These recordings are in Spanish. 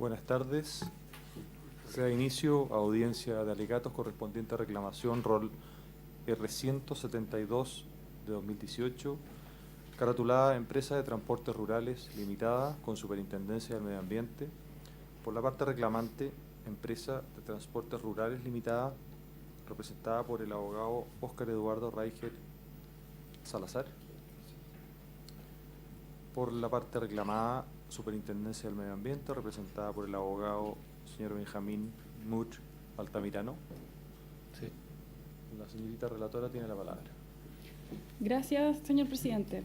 Buenas tardes. Se da inicio a audiencia de alegatos correspondiente a reclamación rol R172 de 2018, caratulada Empresa de Transportes Rurales Limitada con Superintendencia del Medio Ambiente, por la parte reclamante, Empresa de Transportes Rurales Limitada, representada por el abogado Óscar Eduardo Reicher Salazar. Por la parte reclamada, Superintendencia del Medio Ambiente, representada por el abogado señor Benjamín Much Altamirano. Sí. La señorita relatora tiene la palabra. Gracias, señor presidente.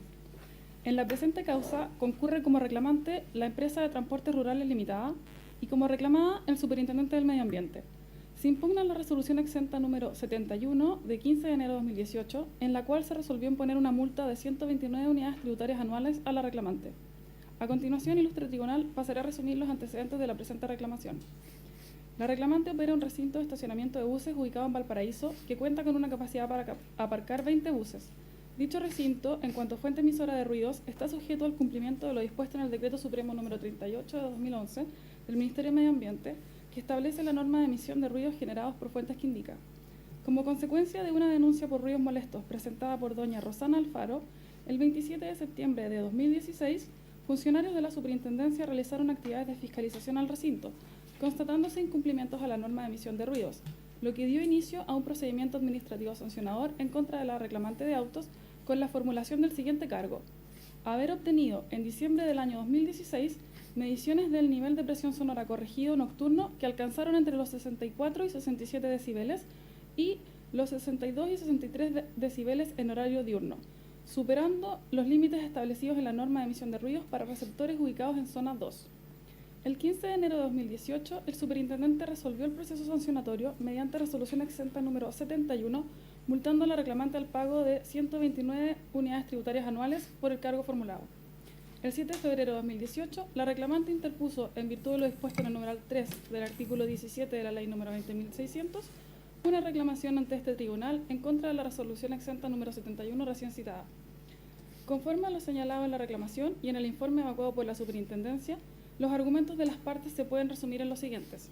En la presente causa concurre como reclamante la Empresa de Transportes Rurales Limitada y como reclamada el Superintendente del Medio Ambiente. Se impugna la resolución exenta número 71 de 15 de enero de 2018, en la cual se resolvió imponer una multa de 129 unidades tributarias anuales a la reclamante. A continuación, ilustre tribunal, pasaré a resumir los antecedentes de la presente reclamación. La reclamante opera un recinto de estacionamiento de buses ubicado en Valparaíso que cuenta con una capacidad para aparcar 20 buses. Dicho recinto, en cuanto fuente emisora de ruidos, está sujeto al cumplimiento de lo dispuesto en el Decreto Supremo número 38 de 2011 del Ministerio de Medio Ambiente, que establece la norma de emisión de ruidos generados por fuentes que indica. Como consecuencia de una denuncia por ruidos molestos presentada por doña Rosana Alfaro, el 27 de septiembre de 2016, funcionarios de la Superintendencia realizaron actividades de fiscalización al recinto, constatándose incumplimientos a la norma de emisión de ruidos, lo que dio inicio a un procedimiento administrativo sancionador en contra de la reclamante de autos con la formulación del siguiente cargo: haber obtenido en diciembre del año 2016 mediciones del nivel de presión sonora corregido nocturno que alcanzaron entre los 64 y 67 decibeles y los 62 y 63 decibeles en horario diurno, superando los límites establecidos en la norma de emisión de ruidos para receptores ubicados en zona 2. El 15 de enero de 2018, el superintendente resolvió el proceso sancionatorio mediante resolución exenta número 71, multando a la reclamante al pago de 129 unidades tributarias anuales por el cargo formulado. El 7 de febrero de 2018, la reclamante interpuso, en virtud de lo dispuesto en el numeral 3 del artículo 17 de la ley número 20.600, una reclamación ante este tribunal en contra de la resolución exenta número 71 recién citada. Conforme a lo señalado en la reclamación y en el informe evacuado por la Superintendencia, los argumentos de las partes se pueden resumir en los siguientes.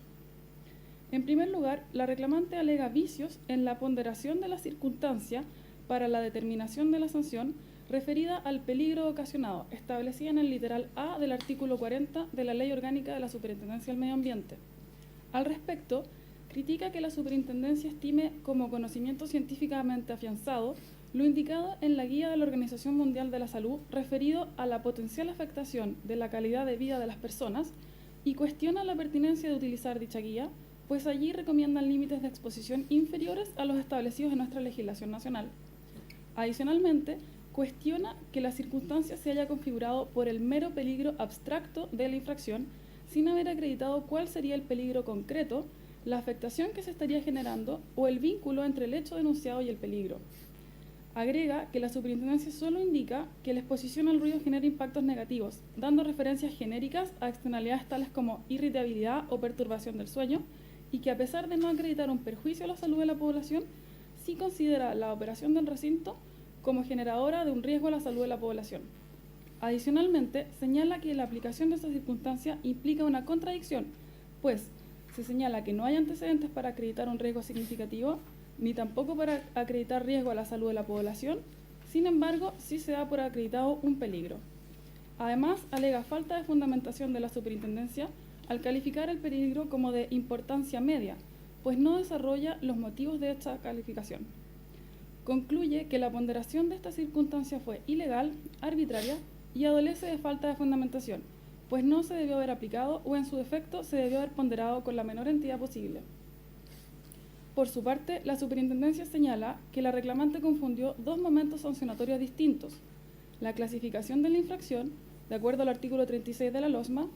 En primer lugar, la reclamante alega vicios en la ponderación de la circunstancia para la determinación de la sanción referida al peligro ocasionado, establecida en el literal A del artículo 40 de la Ley Orgánica de la Superintendencia del Medio Ambiente. Al respecto, critica que la Superintendencia estime como conocimiento científicamente afianzado lo indicado en la Guía de la Organización Mundial de la Salud referido a la potencial afectación de la calidad de vida de las personas y cuestiona la pertinencia de utilizar dicha guía, pues allí recomiendan límites de exposición inferiores a los establecidos en nuestra legislación nacional. Adicionalmente, cuestiona que la circunstancia se haya configurado por el mero peligro abstracto de la infracción, sin haber acreditado cuál sería el peligro concreto, la afectación que se estaría generando o el vínculo entre el hecho denunciado y el peligro. Agrega que la Superintendencia solo indica que la exposición al ruido genera impactos negativos, dando referencias genéricas a externalidades tales como irritabilidad o perturbación del sueño, y que a pesar de no acreditar un perjuicio a la salud de la población, sí considera la operación del recinto como generadora de un riesgo a la salud de la población. Adicionalmente, señala que la aplicación de esta circunstancia implica una contradicción, pues se señala que no hay antecedentes para acreditar un riesgo significativo, ni tampoco para acreditar riesgo a la salud de la población, sin embargo, sí se da por acreditado un peligro. Además, alega falta de fundamentación de la Superintendencia al calificar el peligro como de importancia media, pues no desarrolla los motivos de esta calificación. Concluye que la ponderación de esta circunstancia fue ilegal, arbitraria y adolece de falta de fundamentación, pues no se debió haber aplicado o en su defecto se debió haber ponderado con la menor entidad posible. Por su parte, la Superintendencia señala que la reclamante confundió dos momentos sancionatorios distintos: la clasificación de la infracción, de acuerdo al artículo 36 de la LOSMA,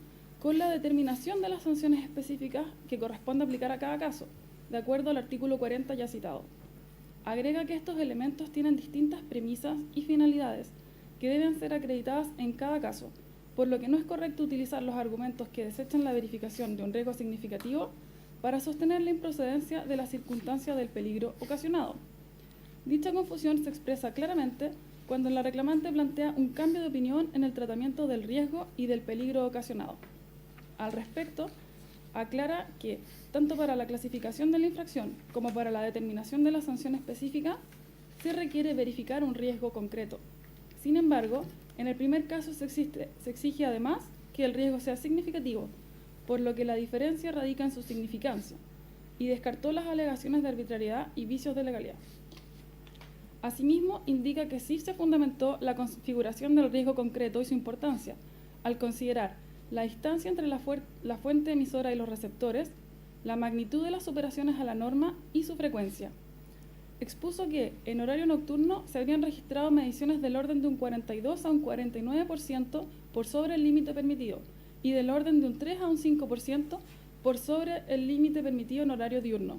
con la determinación de las sanciones específicas que corresponde aplicar a cada caso, de acuerdo al artículo 40 ya citado. Agrega que estos elementos tienen distintas premisas y finalidades que deben ser acreditadas en cada caso, por lo que no es correcto utilizar los argumentos que desechan la verificación de un riesgo significativo para sostener la improcedencia de la circunstancia del peligro ocasionado. Dicha confusión se expresa claramente cuando la reclamante plantea un cambio de opinión en el tratamiento del riesgo y del peligro ocasionado. Al respecto, aclara que tanto para la clasificación de la infracción como para la determinación de la sanción específica se requiere verificar un riesgo concreto. Sin embargo, en el primer caso se exige además que el riesgo sea significativo, por lo que la diferencia radica en su significancia, y descartó las alegaciones de arbitrariedad y vicios de legalidad. Asimismo, indica que sí se fundamentó la configuración del riesgo concreto y su importancia, al considerar la distancia entre la fuente emisora y los receptores, la magnitud de las operaciones a la norma y su frecuencia. Expuso que en horario nocturno se habrían registrado mediciones del orden de un 42 a un 49% por sobre el límite permitido y del orden de un 3 a un 5% por sobre el límite permitido en horario diurno.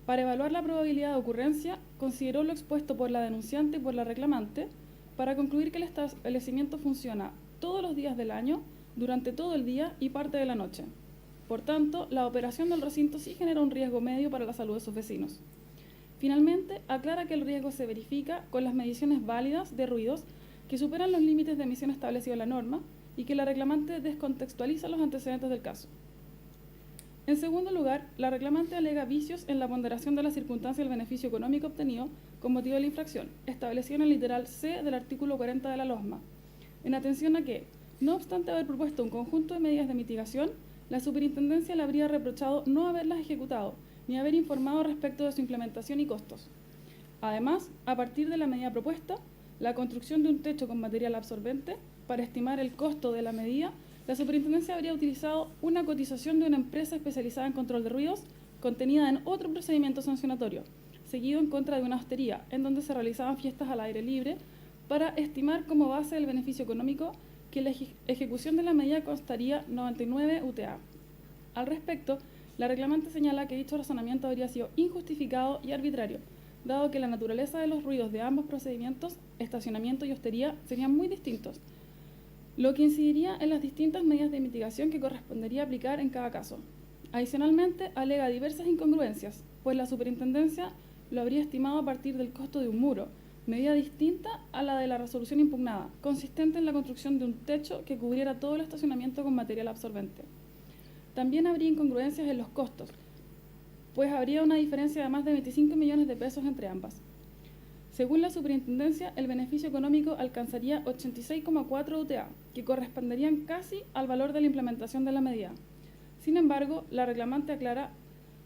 Para evaluar la probabilidad de ocurrencia, consideró lo expuesto por la denunciante y por la reclamante para concluir que el establecimiento funciona todos los días del año, durante todo el día y parte de la noche. Por tanto, la operación del recinto sí genera un riesgo medio para la salud de sus vecinos. Finalmente, aclara que el riesgo se verifica con las mediciones válidas de ruidos que superan los límites de emisión establecidos en la norma y que la reclamante descontextualiza los antecedentes del caso. En segundo lugar, la reclamante alega vicios en la ponderación de la circunstancia del beneficio económico obtenido con motivo de la infracción, establecido en el literal C del artículo 40 de la LOSMA, en atención a que, no obstante haber propuesto un conjunto de medidas de mitigación, la superintendencia le habría reprochado no haberlas ejecutado ni haber informado respecto de su implementación y costos. Además, a partir de la medida propuesta, la construcción de un techo con material absorbente, para estimar el costo de la medida, la superintendencia habría utilizado una cotización de una empresa especializada en control de ruidos contenida en otro procedimiento sancionatorio, seguido en contra de una hostería, en donde se realizaban fiestas al aire libre, para estimar como base del beneficio económico que la ejecución de la medida costaría 99 UTA. Al respecto, la reclamante señala que dicho razonamiento habría sido injustificado y arbitrario, dado que la naturaleza de los ruidos de ambos procedimientos, estacionamiento y hostería, serían muy distintos, lo que incidiría en las distintas medidas de mitigación que correspondería aplicar en cada caso. Adicionalmente, alega diversas incongruencias, pues la superintendencia lo habría estimado a partir del costo de un muro, medida distinta a la de la resolución impugnada, consistente en la construcción de un techo que cubriera todo el estacionamiento con material absorbente. También habría incongruencias en los costos, pues habría una diferencia de más de 25 millones de pesos entre ambas. Según la superintendencia, el beneficio económico alcanzaría 86,4 UTA, que corresponderían casi al valor de la implementación de la medida. Sin embargo, la reclamante aclara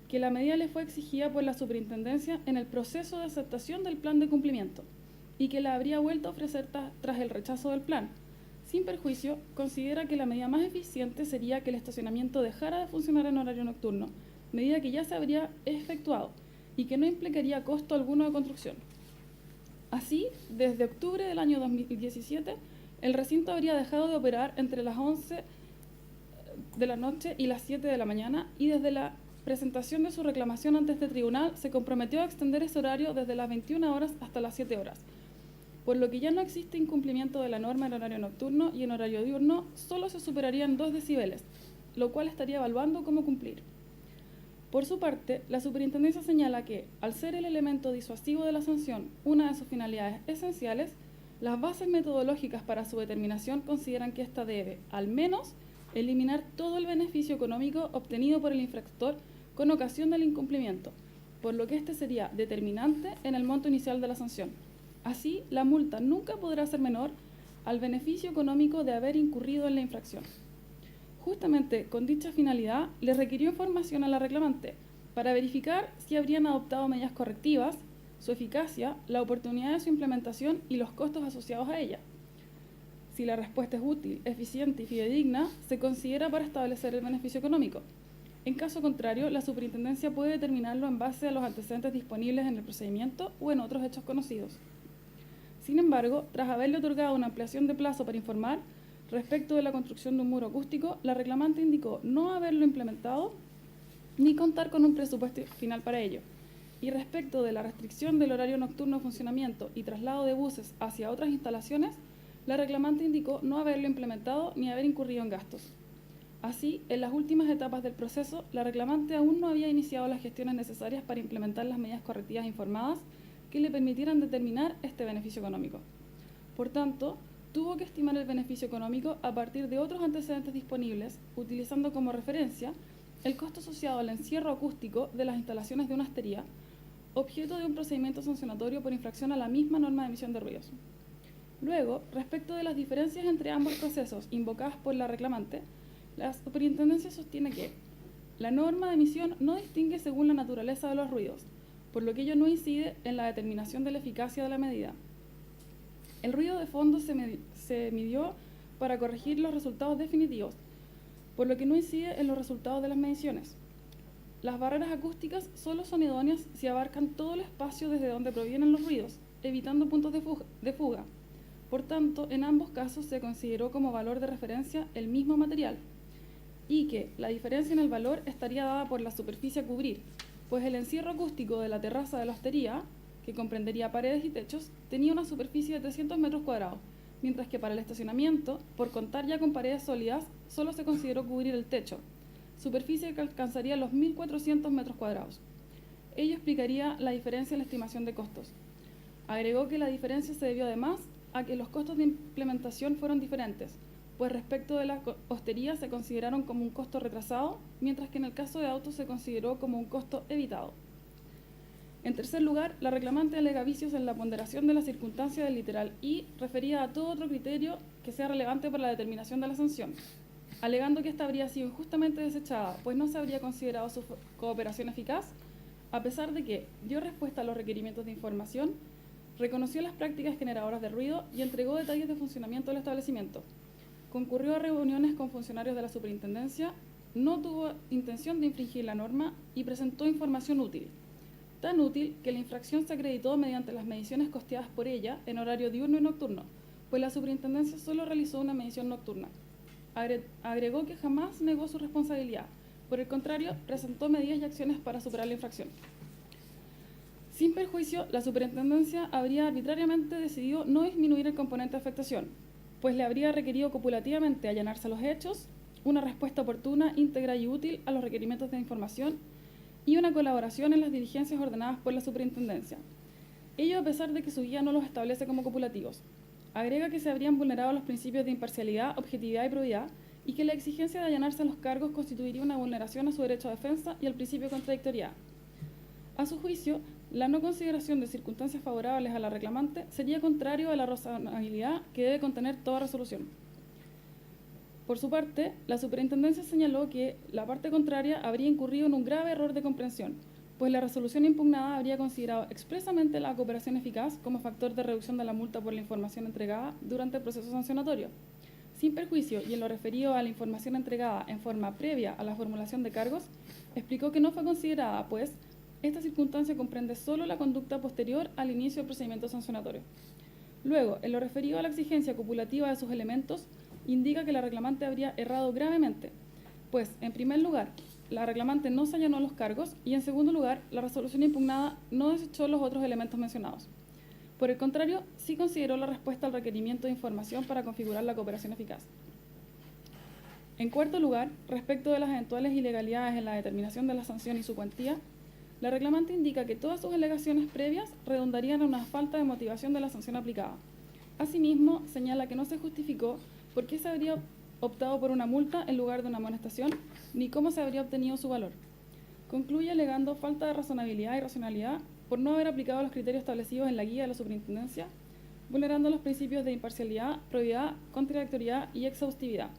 que la medida le fue exigida por la superintendencia en el proceso de aceptación del plan de cumplimiento y que la habría vuelto a ofrecer tras el rechazo del plan. Sin perjuicio, considera que la medida más eficiente sería que el estacionamiento dejara de funcionar en horario nocturno, medida que ya se habría efectuado y que no implicaría costo alguno de construcción. Así, desde octubre del año 2017, el recinto habría dejado de operar entre las 11 de la noche y las 7 de la mañana, y desde la presentación de su reclamación ante este tribunal se comprometió a extender ese horario desde las 21 horas hasta las 7 horas, por lo que ya no existe incumplimiento de la norma en horario nocturno, y en horario diurno solo se superarían 2 decibeles, lo cual estaría evaluando cómo cumplir. Por su parte, la superintendencia señala que, al ser el elemento disuasivo de la sanción una de sus finalidades esenciales, las bases metodológicas para su determinación consideran que ésta debe, al menos, eliminar todo el beneficio económico obtenido por el infractor con ocasión del incumplimiento, por lo que este sería determinante en el monto inicial de la sanción. Así, la multa nunca podrá ser menor al beneficio económico de haber incurrido en la infracción. Justamente con dicha finalidad, le requirió información a la reclamante para verificar si habrían adoptado medidas correctivas, su eficacia, la oportunidad de su implementación y los costos asociados a ella. Si la respuesta es útil, eficiente y fidedigna, se considera para establecer el beneficio económico. En caso contrario, la superintendencia puede determinarlo en base a los antecedentes disponibles en el procedimiento o en otros hechos conocidos. Sin embargo, tras haberle otorgado una ampliación de plazo para informar, respecto de la construcción de un muro acústico, la reclamante indicó no haberlo implementado ni contar con un presupuesto final para ello. Y respecto de la restricción del horario nocturno de funcionamiento y traslado de buses hacia otras instalaciones, la reclamante indicó no haberlo implementado ni haber incurrido en gastos. Así, en las últimas etapas del proceso, la reclamante aún no había iniciado las gestiones necesarias para implementar las medidas correctivas informadas que le permitieran determinar este beneficio económico. Por tanto, tuvo que estimar el beneficio económico a partir de otros antecedentes disponibles, utilizando como referencia el costo asociado al encierro acústico de las instalaciones de una hostería, objeto de un procedimiento sancionatorio por infracción a la misma norma de emisión de ruidos. Luego, respecto de las diferencias entre ambos procesos invocadas por la reclamante, la superintendencia sostiene que la norma de emisión no distingue según la naturaleza de los ruidos, por lo que ello no incide en la determinación de la eficacia de la medida. El ruido de fondo se midió para corregir los resultados definitivos, por lo que no incide en los resultados de las mediciones. Las barreras acústicas solo son idóneas si abarcan todo el espacio desde donde provienen los ruidos, evitando puntos de fuga. Por tanto, en ambos casos se consideró como valor de referencia el mismo material, y que la diferencia en el valor estaría dada por la superficie a cubrir, pues el encierro acústico de la terraza de la hostería, que comprendería paredes y techos, tenía una superficie de 300 metros cuadrados, mientras que para el estacionamiento, por contar ya con paredes sólidas, solo se consideró cubrir el techo, superficie que alcanzaría los 1.400 metros cuadrados. Ello explicaría la diferencia en la estimación de costos. Agregó que la diferencia se debió además a que los costos de implementación fueron diferentes, pues respecto de la hostería se consideraron como un costo retrasado, mientras que en el caso de autos se consideró como un costo evitado. En tercer lugar, la reclamante alega vicios en la ponderación de la circunstancia del literal y referida a todo otro criterio que sea relevante para la determinación de la sanción, alegando que esta habría sido injustamente desechada, pues no se habría considerado su cooperación eficaz, a pesar de que dio respuesta a los requerimientos de información, reconoció las prácticas generadoras de ruido y entregó detalles de funcionamiento del establecimiento. Concurrió a reuniones con funcionarios de la superintendencia, no tuvo intención de infringir la norma y presentó información útil, tan útil que la infracción se acreditó mediante las mediciones costeadas por ella en horario diurno y nocturno, pues la superintendencia solo realizó una medición nocturna. Agregó que jamás negó su responsabilidad, por el contrario, presentó medidas y acciones para superar la infracción. Sin perjuicio, la superintendencia habría arbitrariamente decidido no disminuir el componente de afectación, pues le habría requerido copulativamente allanarse a los hechos, una respuesta oportuna, íntegra y útil a los requerimientos de información y una colaboración en las diligencias ordenadas por la superintendencia. Ello a pesar de que su guía no los establece como copulativos. Agrega que se habrían vulnerado los principios de imparcialidad, objetividad y probidad y que la exigencia de allanarse a los cargos constituiría una vulneración a su derecho a defensa y al principio de contradictoriedad. A su juicio, la no consideración de circunstancias favorables a la reclamante sería contrario a la razonabilidad que debe contener toda resolución. Por su parte, la superintendencia señaló que la parte contraria habría incurrido en un grave error de comprensión, pues la resolución impugnada habría considerado expresamente la cooperación eficaz como factor de reducción de la multa por la información entregada durante el proceso sancionatorio. Sin perjuicio y en lo referido a la información entregada en forma previa a la formulación de cargos, explicó que no fue considerada, pues, esta circunstancia comprende solo la conducta posterior al inicio del procedimiento sancionatorio. Luego, en lo referido a la exigencia copulativa de sus elementos, indica que la reclamante habría errado gravemente, pues, en primer lugar, la reclamante no se allanó a los cargos y, en segundo lugar, la resolución impugnada no desechó los otros elementos mencionados. Por el contrario, sí consideró la respuesta al requerimiento de información para configurar la cooperación eficaz. En cuarto lugar, respecto de las eventuales ilegalidades en la determinación de la sanción y su cuantía, la reclamante indica que todas sus alegaciones previas redundarían en una falta de motivación de la sanción aplicada. Asimismo, señala que no se justificó por qué se habría optado por una multa en lugar de una amonestación, ni cómo se habría obtenido su valor. Concluye alegando falta de razonabilidad y racionalidad por no haber aplicado los criterios establecidos en la guía de la superintendencia, vulnerando los principios de imparcialidad, probidad, contradictoriedad y exhaustividad.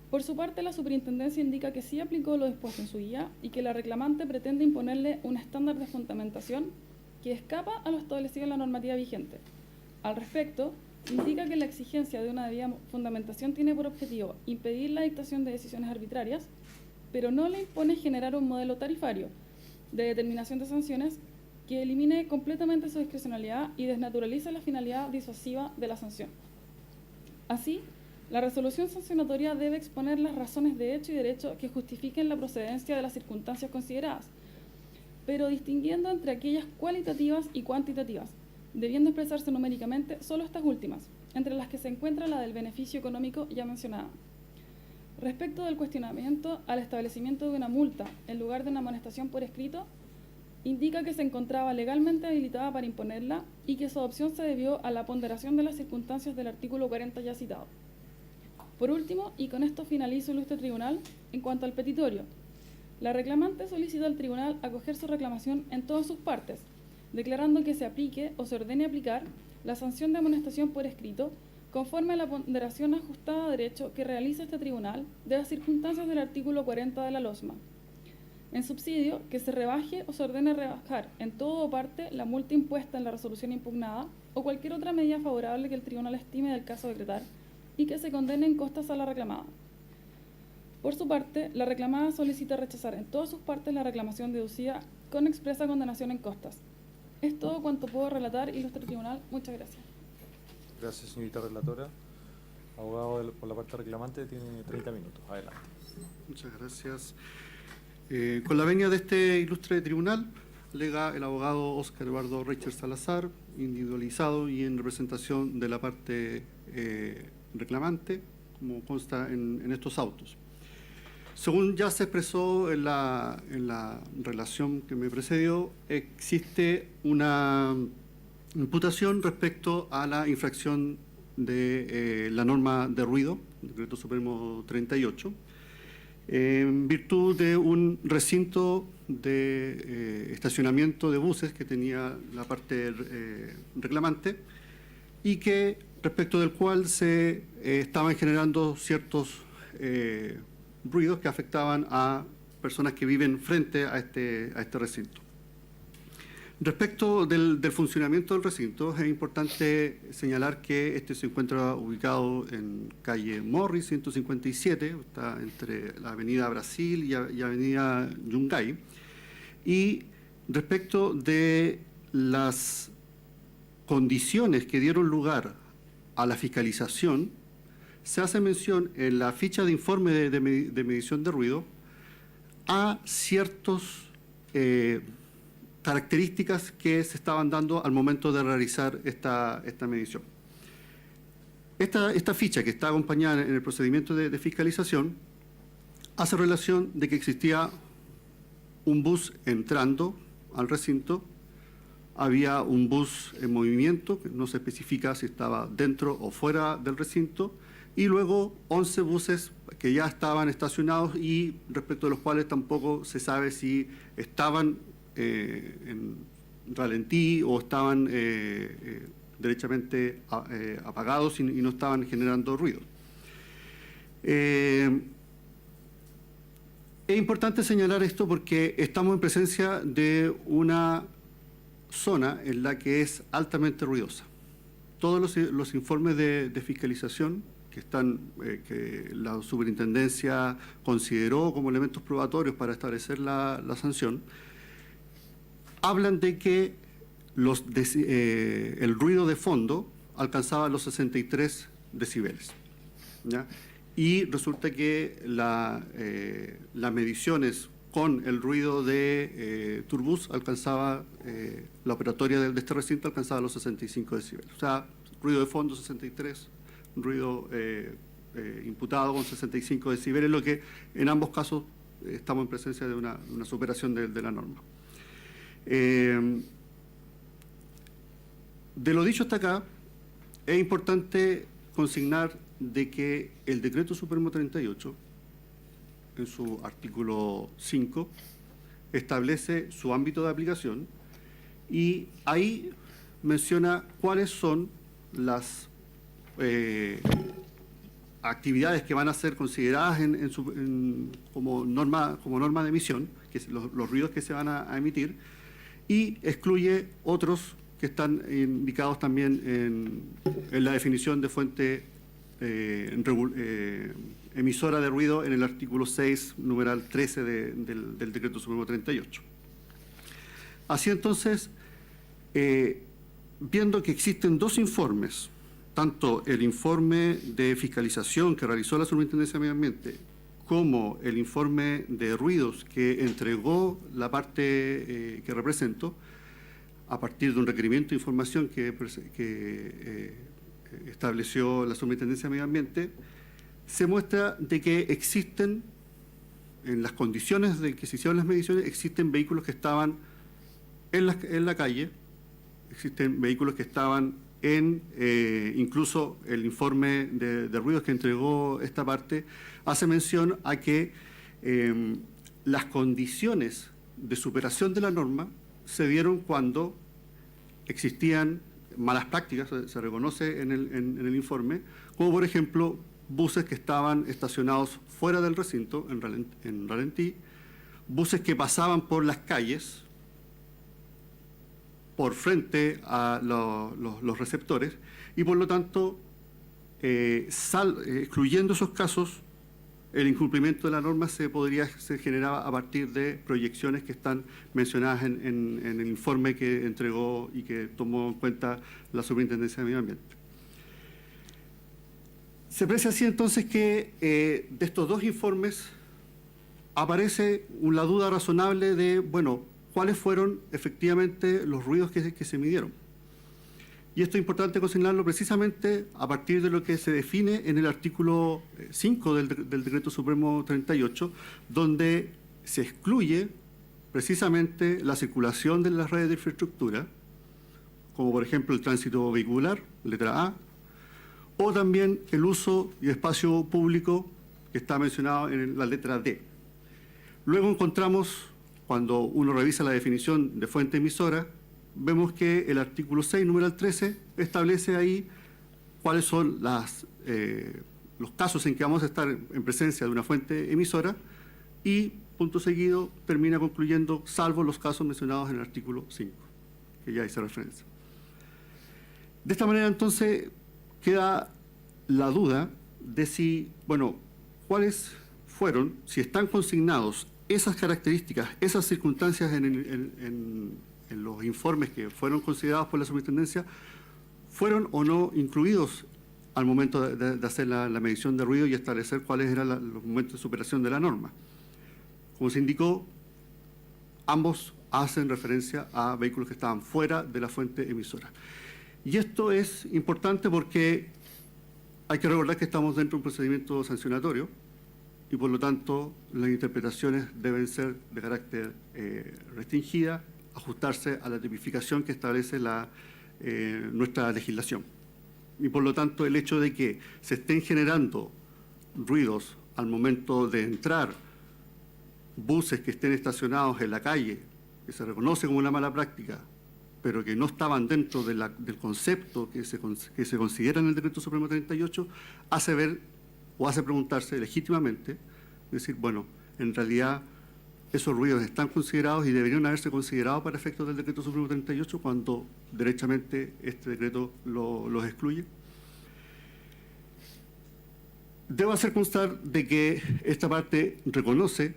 Por su parte, la superintendencia indica que sí aplicó lo dispuesto en su guía y que la reclamante pretende imponerle un estándar de fundamentación que escapa a lo establecido en la normativa vigente. Al respecto, indica que la exigencia de una debida fundamentación tiene por objetivo impedir la dictación de decisiones arbitrarias, pero no le impone generar un modelo tarifario de determinación de sanciones que elimine completamente su discrecionalidad y desnaturalice la finalidad disuasiva de la sanción. Así, la resolución sancionatoria debe exponer las razones de hecho y derecho que justifiquen la procedencia de las circunstancias consideradas, pero distinguiendo entre aquellas cualitativas y cuantitativas, debiendo expresarse numéricamente solo estas últimas, entre las que se encuentra la del beneficio económico ya mencionada. Respecto del cuestionamiento al establecimiento de una multa en lugar de una amonestación por escrito, indica que se encontraba legalmente habilitada para imponerla y que su adopción se debió a la ponderación de las circunstancias del artículo 40 ya citado. Por último, y con esto finalizo, ilustre tribunal, en cuanto al petitorio, la reclamante solicita al tribunal acoger su reclamación en todas sus partes, declarando que se aplique o se ordene aplicar la sanción de amonestación por escrito conforme a la ponderación ajustada a derecho que realiza este tribunal de las circunstancias del artículo 40 de la LOSMA. En subsidio, que se rebaje o se ordene rebajar en todo o parte la multa impuesta en la resolución impugnada o cualquier otra medida favorable que el tribunal estime del caso decretar y que se condenen costas a la reclamada. Por su parte, la reclamada solicita rechazar en todas sus partes la reclamación deducida con expresa condenación en costas. Es todo cuanto puedo relatar, ilustre tribunal. Muchas gracias. Gracias, señorita relatora. Abogado por la parte reclamante tiene 30 minutos. Adelante. Muchas gracias. Con la venia de este ilustre tribunal, alega el abogado Óscar Eduardo Reicher Salazar, individualizado y en representación de la parte reclamante, como consta en estos autos. Según ya se expresó en la relación que me precedió, existe una imputación respecto a la infracción de la norma de ruido, Decreto Supremo 38, en virtud de un recinto de estacionamiento de buses que tenía la parte reclamante y que respecto del cual se estaban generando ciertos ruidos que afectaban a personas que viven frente a este recinto. Respecto del funcionamiento del recinto, es importante señalar que este se encuentra ubicado en calle Morris 157, está entre la avenida Brasil y avenida Yungay. Y respecto de las condiciones que dieron lugar a la fiscalización, se hace mención en la ficha de informe de medición de ruido a ciertos características que se estaban dando al momento de realizar esta medición. Esta ficha, que está acompañada en el procedimiento de fiscalización, hace relación de que existía un bus entrando al recinto, había un bus en movimiento, que no se especifica si estaba dentro o fuera del recinto, y luego 11 buses que ya estaban estacionados y respecto de los cuales tampoco se sabe si estaban en ralentí o estaban derechamente apagados y no estaban generando ruido. Es importante señalar esto porque estamos en presencia de una zona en la que es altamente ruidosa. Todos los informes de fiscalización que la superintendencia consideró como elementos probatorios para establecer la sanción, hablan de que el ruido de fondo alcanzaba los 63 decibeles, ¿ya? Y resulta que las mediciones con el ruido de turbús alcanzaba, la operatoria de este recinto alcanzaba los 65 decibeles. O sea, ruido de fondo 63, ruido imputado con 65 decibeles, lo que en ambos casos estamos en presencia de una superación de la norma. De lo dicho hasta acá, es importante consignar de que el Decreto Supremo 38, en su artículo 5, establece su ámbito de aplicación y ahí menciona cuáles son las actividades que van a ser consideradas como norma de emisión, que es los ruidos que se van a emitir, y excluye otros que están indicados también en la definición de fuente emisora de ruido en el artículo 6, numeral 13 del Decreto Supremo 38. Así entonces, viendo que existen dos informes, tanto el informe de fiscalización que realizó la Superintendencia de Medio Ambiente como el informe de ruidos que entregó la parte que represento, a partir de un requerimiento de información que estableció la Superintendencia de Medio Ambiente, se muestra de que existen, en las condiciones de que se hicieron las mediciones, existen vehículos que estaban en la calle, existen vehículos que estaban incluso el informe de ruidos que entregó esta parte hace mención a que las condiciones de superación de la norma se dieron cuando existían malas prácticas, se reconoce en el informe, como por ejemplo buses que estaban estacionados fuera del recinto, en ralentí, buses que pasaban por las calles, por frente a los receptores, y por lo tanto, excluyendo esos casos, el incumplimiento de la norma se generaba a partir de proyecciones que están mencionadas en el informe que entregó y que tomó en cuenta la Superintendencia de Medio Ambiente. Se aprecia así entonces que de estos dos informes aparece la duda razonable de, bueno, cuáles fueron efectivamente los ruidos que se midieron. Y esto es importante consignarlo precisamente a partir de lo que se define en el artículo 5 del Decreto Supremo 38, donde se excluye precisamente la circulación de las redes de infraestructura, como por ejemplo el tránsito vehicular, letra A, o también el uso y espacio público que está mencionado en la letra D. Luego encontramos, cuando uno revisa la definición de fuente emisora, vemos que el artículo 6, numeral 13, establece ahí cuáles son los casos en que vamos a estar en presencia de una fuente emisora y, punto seguido, termina concluyendo, salvo los casos mencionados en el artículo 5, que ya hice referencia. De esta manera, entonces, queda la duda de si, bueno, cuáles fueron, si están consignados esas características, esas circunstancias en los informes que fueron considerados por la Superintendencia, fueron o no incluidos al momento de hacer la medición de ruido y establecer cuáles eran los momentos de superación de la norma. Como se indicó, ambos hacen referencia a vehículos que estaban fuera de la fuente emisora. Y esto es importante porque hay que recordar que estamos dentro de un procedimiento sancionatorio y por lo tanto las interpretaciones deben ser de carácter restringida, ajustarse a la tipificación que establece nuestra legislación. Y por lo tanto el hecho de que se estén generando ruidos al momento de entrar, buses que estén estacionados en la calle, que se reconoce como una mala práctica, pero que no estaban dentro del concepto que se considera en el Decreto Supremo 38, hace ver o hace preguntarse legítimamente, decir, bueno, en realidad esos ruidos están considerados y deberían haberse considerado para efectos del Decreto Supremo 38 cuando derechamente este decreto los excluye. Debo hacer constar de que esta parte reconoce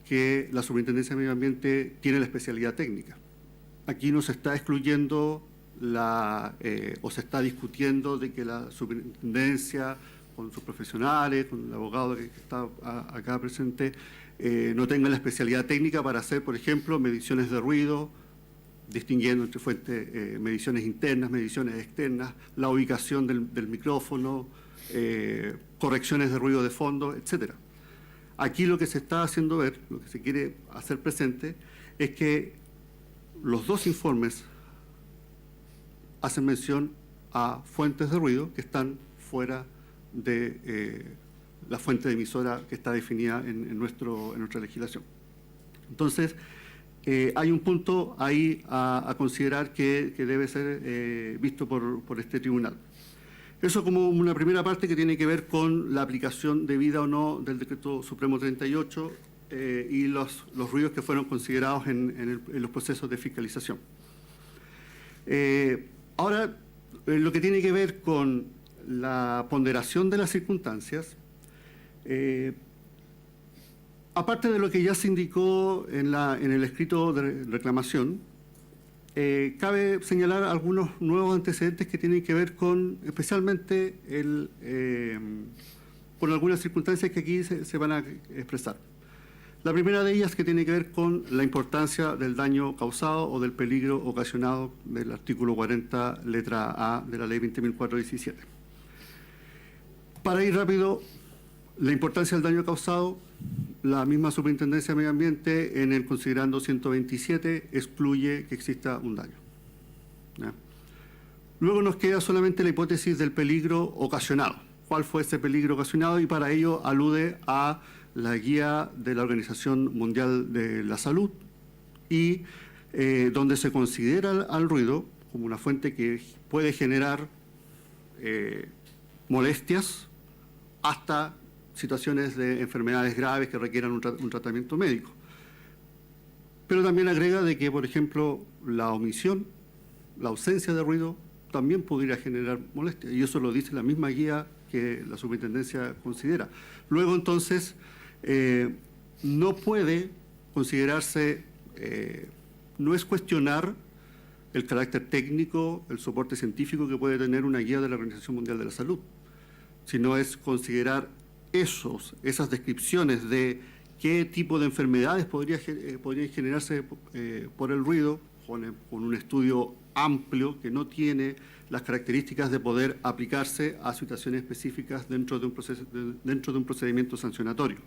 que la Superintendencia de Medio Ambiente tiene la especialidad técnica. Aquí no se está excluyendo o se está discutiendo de que la Superintendencia, con sus profesionales, con el abogado que está acá presente, no tenga la especialidad técnica para hacer, por ejemplo, mediciones de ruido, distinguiendo entre fuentes, mediciones internas, mediciones externas, la ubicación del micrófono, correcciones de ruido de fondo, etc. Aquí lo que se está haciendo ver, lo que se quiere hacer presente, es que los dos informes hacen mención a fuentes de ruido que están fuera de la fuente emisora que está definida en nuestra legislación. Entonces, hay un punto ahí a considerar que debe ser visto por este tribunal. Eso como una primera parte que tiene que ver con la aplicación debida o no del Decreto Supremo 38 y los ruidos que fueron considerados en los procesos de fiscalización. Ahora, lo que tiene que ver con la ponderación de las circunstancias, aparte de lo que ya se indicó en el escrito de reclamación, cabe señalar algunos nuevos antecedentes que tienen que ver con, especialmente, con algunas circunstancias que aquí se van a expresar. La primera de ellas que tiene que ver con la importancia del daño causado o del peligro ocasionado del artículo 40, letra A de la Ley 20.417. Para ir rápido, la importancia del daño causado la misma Superintendencia de Medio Ambiente, en el considerando 127, excluye que exista un daño. ¿Ya? Luego nos queda solamente la hipótesis del peligro ocasionado. ¿Cuál fue ese peligro ocasionado? Y para ello alude a la guía de la Organización Mundial de la Salud y donde se considera al ruido como una fuente que puede generar molestias hasta situaciones de enfermedades graves que requieran un tratamiento médico. Pero también agrega de que, por ejemplo, la omisión, la ausencia de ruido, también podría generar molestias, y eso lo dice la misma guía que la superintendencia considera. Luego, entonces, no puede considerarse, no es cuestionar el carácter técnico, el soporte científico que puede tener una guía de la Organización Mundial de la Salud, sino es considerar esas descripciones de qué tipo de enfermedades podrían generarse por el ruido, con un estudio amplio que no tiene las características de poder aplicarse a situaciones específicas dentro de un procedimiento sancionatorio.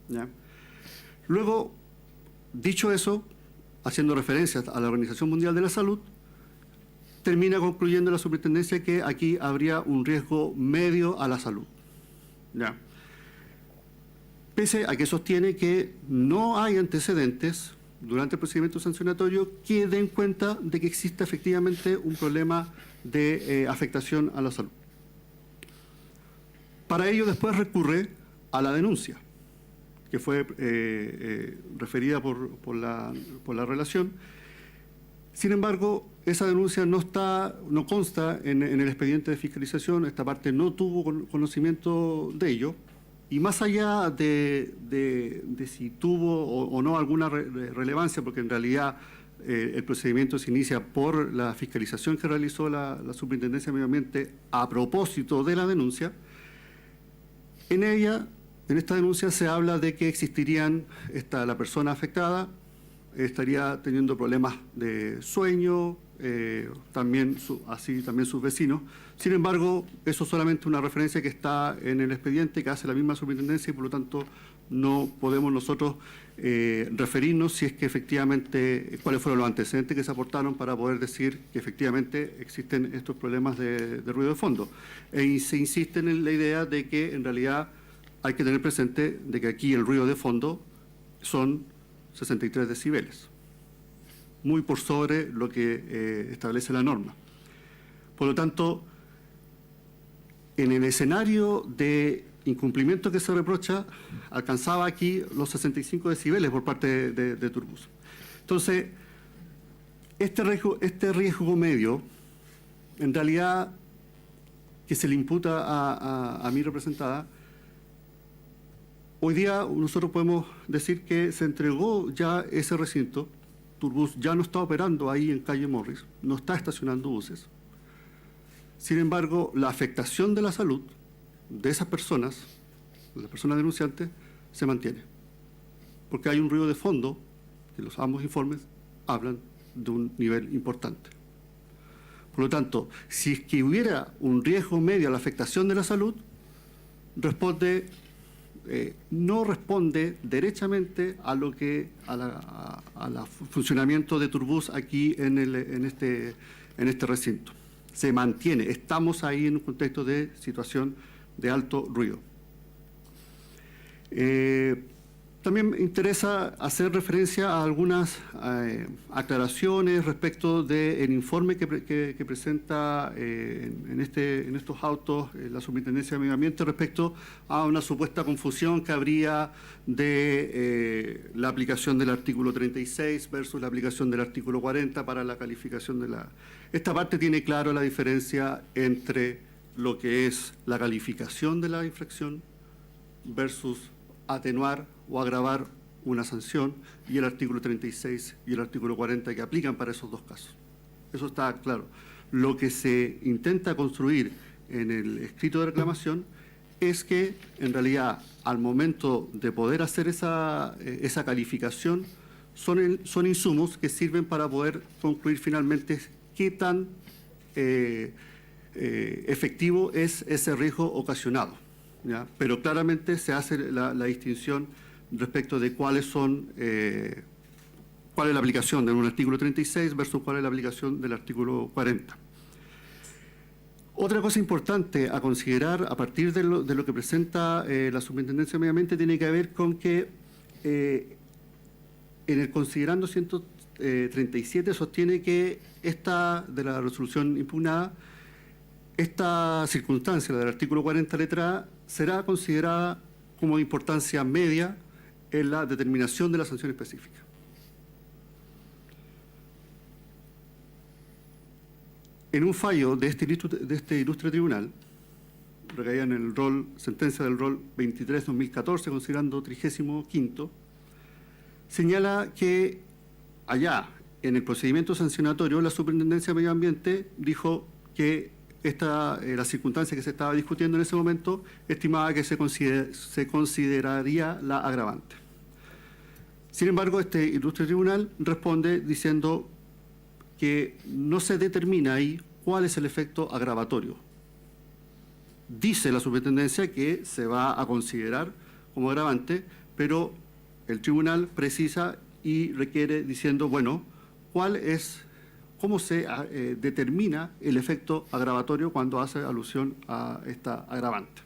¿Ya? Luego, dicho eso, haciendo referencia a la Organización Mundial de la Salud, termina concluyendo la superintendencia que aquí habría un riesgo medio a la salud. ¿Ya? Pese a que sostiene que no hay antecedentes durante el procedimiento sancionatorio que den cuenta de que existe efectivamente un problema de afectación a la salud. Para ello después recurre a la denuncia, que fue referida por la relación. Sin embargo, esa denuncia no consta en el expediente de fiscalización, esta parte no tuvo conocimiento de ello, y más allá de si tuvo o no alguna relevancia, porque en realidad el procedimiento se inicia por la fiscalización que realizó la Superintendencia de Medio Ambiente a propósito de la denuncia, en esta denuncia se habla de que la persona afectada estaría teniendo problemas de sueño, también sus vecinos. Sin embargo, eso es solamente una referencia que está en el expediente que hace la misma superintendencia y por lo tanto no podemos nosotros referirnos si es que efectivamente, cuáles fueron los antecedentes que se aportaron para poder decir que efectivamente existen estos problemas de ruido de fondo. Y se insiste en la idea de que en realidad hay que tener presente de que aquí el ruido de fondo son 63 decibeles, muy por sobre lo que establece la norma. Por lo tanto, en el escenario de incumplimiento que se reprocha, alcanzaba aquí los 65 decibeles por parte de Turbus. Entonces, este riesgo medio, en realidad, que se le imputa a mi representada, hoy día nosotros podemos decir que se entregó ya ese recinto, Turbus ya no está operando ahí en calle Morris, no está estacionando buses. Sin embargo, la afectación de la salud de esas personas, de las personas denunciantes, se mantiene. Porque hay un ruido de fondo, que ambos informes hablan de un nivel importante. Por lo tanto, si es que hubiera un riesgo medio a la afectación de la salud, no responde derechamente a lo que al funcionamiento de Turbus aquí en este recinto. Se mantiene, estamos ahí en un contexto de situación de alto ruido. También me interesa hacer referencia a algunas aclaraciones respecto del informe que presenta en estos autos la Superintendencia de Medio Ambiente respecto a una supuesta confusión que habría de la aplicación del artículo 36 versus la aplicación del artículo 40 para la calificación de la... Esta parte tiene claro la diferencia entre lo que es la calificación de la infracción versus atenuar o agravar una sanción y el artículo 36 y el artículo 40 que aplican para esos dos casos. Eso está claro. Lo que se intenta construir en el escrito de reclamación es que, en realidad, al momento de poder hacer esa calificación, son insumos que sirven para poder concluir finalmente qué tan efectivo es ese riesgo ocasionado. ¿ya? Pero claramente se hace la distinción respecto de cuáles son, cuál es la aplicación de un artículo 36 versus cuál es la aplicación del artículo 40. Otra cosa importante a considerar a partir de lo que presenta la Superintendencia de Medio Ambiente tiene que ver con que en el considerando 137 sostiene que esta de la resolución impugnada, esta circunstancia, la del artículo 40 letra A, será considerada como de importancia media en la determinación de la sanción específica. En un fallo de este ilustre tribunal, recaída en el rol, sentencia del rol 23-2014, considerando 35º, señala que allá, en el procedimiento sancionatorio, la Superintendencia de Medio Ambiente dijo que la circunstancia que se estaba discutiendo en ese momento estimaba que se consideraría la agravante. Sin embargo, este ilustre tribunal responde diciendo que no se determina ahí cuál es el efecto agravatorio. Dice la Superintendencia que se va a considerar como agravante, pero el tribunal precisa y requiere diciendo, bueno, cómo se determina el efecto agravatorio cuando hace alusión a esta agravante.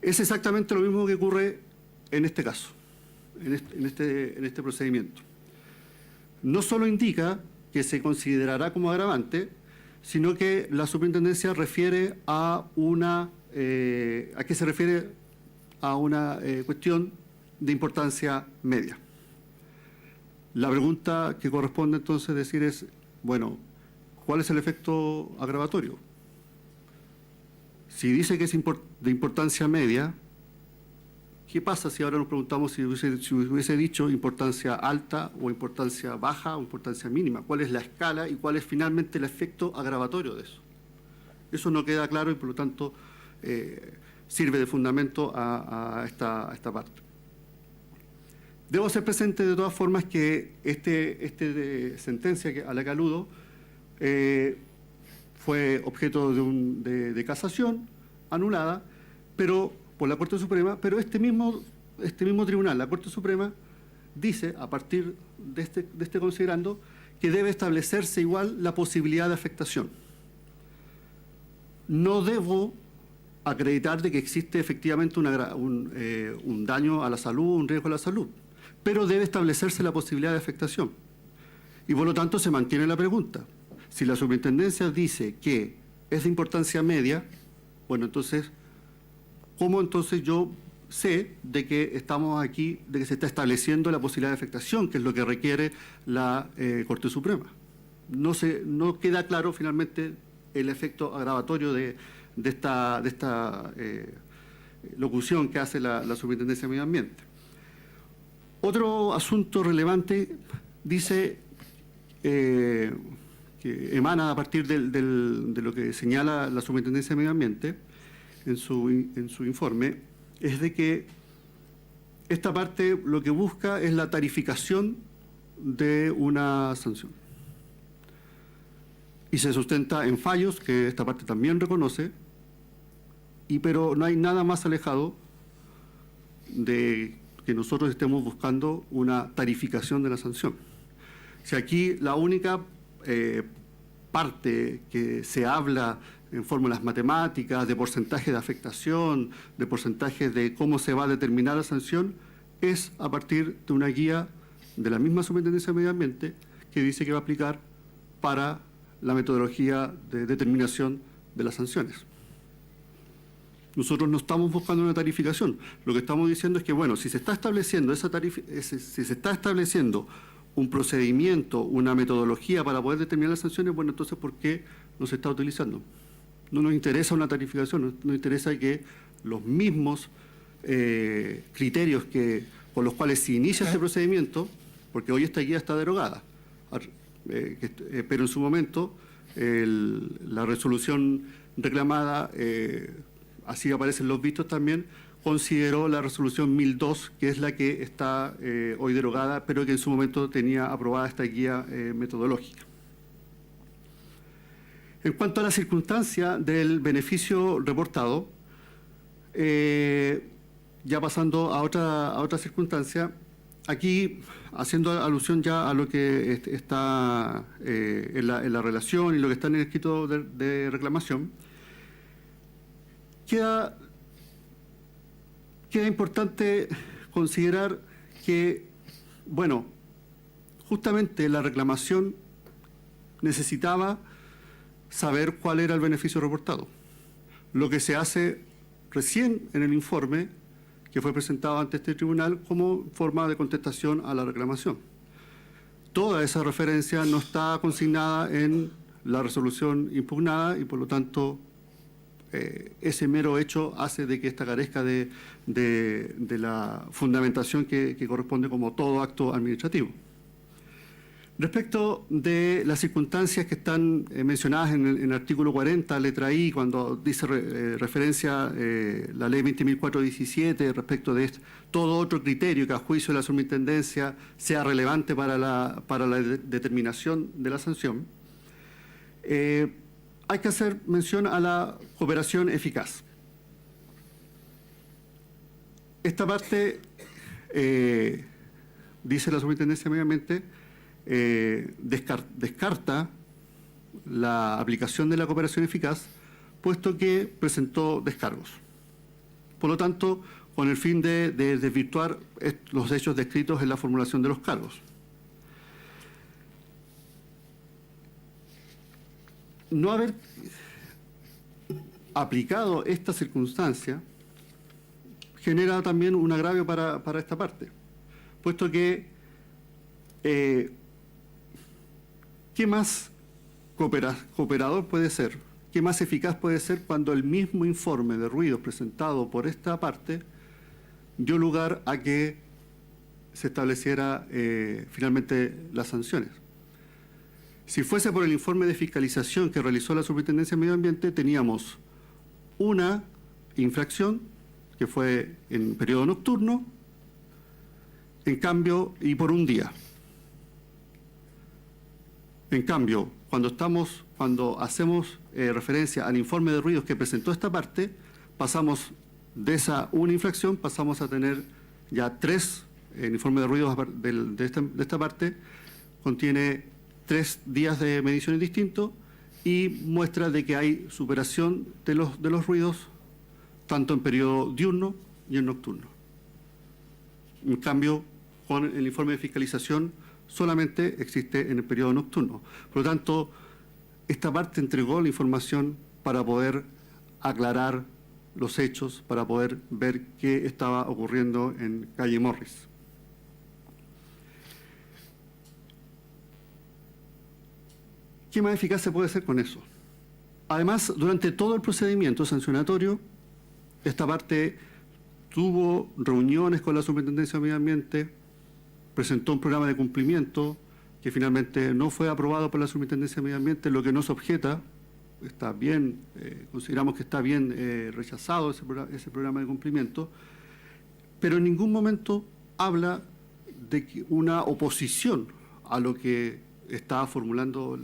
Es exactamente lo mismo que ocurre en este caso, en este procedimiento. No solo indica que se considerará como agravante, sino que la Superintendencia refiere a que se refiere a una cuestión de importancia media. La pregunta que corresponde entonces decir es, bueno, ¿cuál es el efecto agravatorio? Si dice que es de importancia media, ¿qué pasa si ahora nos preguntamos si hubiese dicho importancia alta o importancia baja o importancia mínima? ¿Cuál es la escala y cuál es finalmente el efecto agravatorio de eso? Eso no queda claro y por lo tanto sirve de fundamento a esta parte. Debo hacer presente de todas formas que esta sentencia a la que aludo fue objeto de casación, anulada, pero por la Corte Suprema, pero este mismo tribunal, la Corte Suprema, dice, a partir de este considerando, que debe establecerse igual la posibilidad de afectación. No debo acreditar de que existe efectivamente un daño a la salud, un riesgo a la salud, pero debe establecerse la posibilidad de afectación. Y por lo tanto se mantiene la pregunta. Si la Superintendencia dice que es de importancia media, bueno, entonces, ¿cómo entonces yo sé de que estamos aquí, de que se está estableciendo la posibilidad de afectación, que es lo que requiere la Corte Suprema? No queda claro finalmente el efecto agravatorio de esta locución que hace la Superintendencia de Medio Ambiente. Otro asunto relevante dice que emana a partir de lo que señala la Superintendencia de Medio Ambiente en su informe, es de que esta parte lo que busca es la tarificación de una sanción. Y se sustenta en fallos, que esta parte también reconoce, pero no hay nada más alejado de que nosotros estemos buscando una tarificación de la sanción. Si aquí la única parte que se habla en fórmulas matemáticas, de porcentaje de afectación, de porcentaje de cómo se va a determinar la sanción, es a partir de una guía de la misma Superintendencia de Medio Ambiente que dice que va a aplicar para la metodología de determinación de las sanciones. Nosotros no estamos buscando una tarificación. Lo que estamos diciendo es que, bueno, si se está estableciendo un procedimiento, una metodología para poder determinar las sanciones, bueno, entonces, ¿por qué no se está utilizando? No nos interesa una tarificación, nos interesa que los mismos criterios con los cuales se inicia este procedimiento, porque hoy esta guía está derogada, pero en su momento la resolución reclamada, así aparecen los vistos también, consideró la resolución 1002, que es la que está hoy derogada, pero que en su momento tenía aprobada esta guía metodológica. En cuanto a la circunstancia del beneficio reportado, Ya pasando a otra circunstancia, aquí haciendo alusión ya a lo que está en la relación y lo que está en el escrito de reclamación, queda importante considerar que, bueno, justamente la reclamación necesitaba saber cuál era el beneficio reportado. Lo que se hace recién en el informe que fue presentado ante este tribunal como forma de contestación a la reclamación. Toda esa referencia no está consignada en la resolución impugnada y, por lo tanto, ese mero hecho hace de que esta carezca de la fundamentación que corresponde como todo acto administrativo. Respecto de las circunstancias que están mencionadas en el artículo 40, letra I, cuando dice referencia la ley 20.417 respecto de todo otro criterio que a juicio de la superintendencia sea relevante para la determinación de la sanción, hay que hacer mención a la cooperación eficaz. Esta parte, dice la Superintendencia de Medio Ambiente, descarta la aplicación de la cooperación eficaz, puesto que presentó descargos. Por lo tanto, con el fin de desvirtuar los hechos descritos en la formulación de los cargos. No haber aplicado esta circunstancia genera también un agravio para esta parte, puesto que ¿qué más cooperador puede ser? ¿Qué más eficaz puede ser cuando el mismo informe de ruidos presentado por esta parte dio lugar a que se estableciera finalmente las sanciones? Si fuese por el informe de fiscalización que realizó la Superintendencia de Medio Ambiente, teníamos una infracción que fue en periodo nocturno, en cambio, y por un día. En cambio, cuando hacemos referencia al informe de ruidos que presentó esta parte, pasamos de esa una infracción, pasamos a tener ya 3, el informe de ruidos de esta parte contiene 3 días de mediciones distintos y muestra de que hay superación de los ruidos tanto en periodo diurno y en nocturno. En cambio, con el informe de fiscalización solamente existe en el periodo nocturno. Por lo tanto, esta parte entregó la información para poder aclarar los hechos, para poder ver qué estaba ocurriendo en calle Morris. ¿Qué más eficaz se puede hacer con eso? Además, durante todo el procedimiento sancionatorio, esta parte tuvo reuniones con la Superintendencia de Medio Ambiente, presentó un programa de cumplimiento que finalmente no fue aprobado por la Superintendencia de Medio Ambiente, lo que nos objeta, está bien, consideramos que está bien rechazado ese programa de cumplimiento, pero en ningún momento habla de una oposición a lo que estaba formulando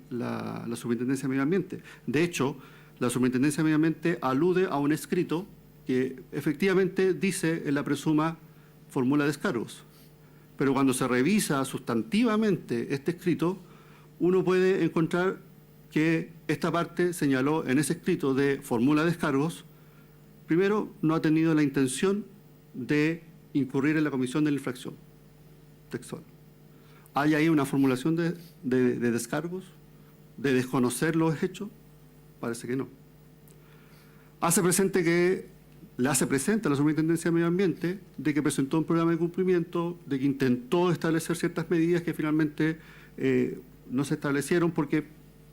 la Superintendencia de Medio Ambiente. De hecho, la Superintendencia de Medio Ambiente alude a un escrito que efectivamente dice en la presuma formula descargos. Pero cuando se revisa sustantivamente este escrito, uno puede encontrar que esta parte señaló en ese escrito de formula descargos, primero, no ha tenido la intención de incurrir en la comisión de la infracción textual. ¿Hay ahí una formulación de descargos? ¿De desconocer los hechos? Parece que no. Le hace presente a la Superintendencia de Medio Ambiente de que presentó un programa de cumplimiento, de que intentó establecer ciertas medidas que finalmente no se establecieron porque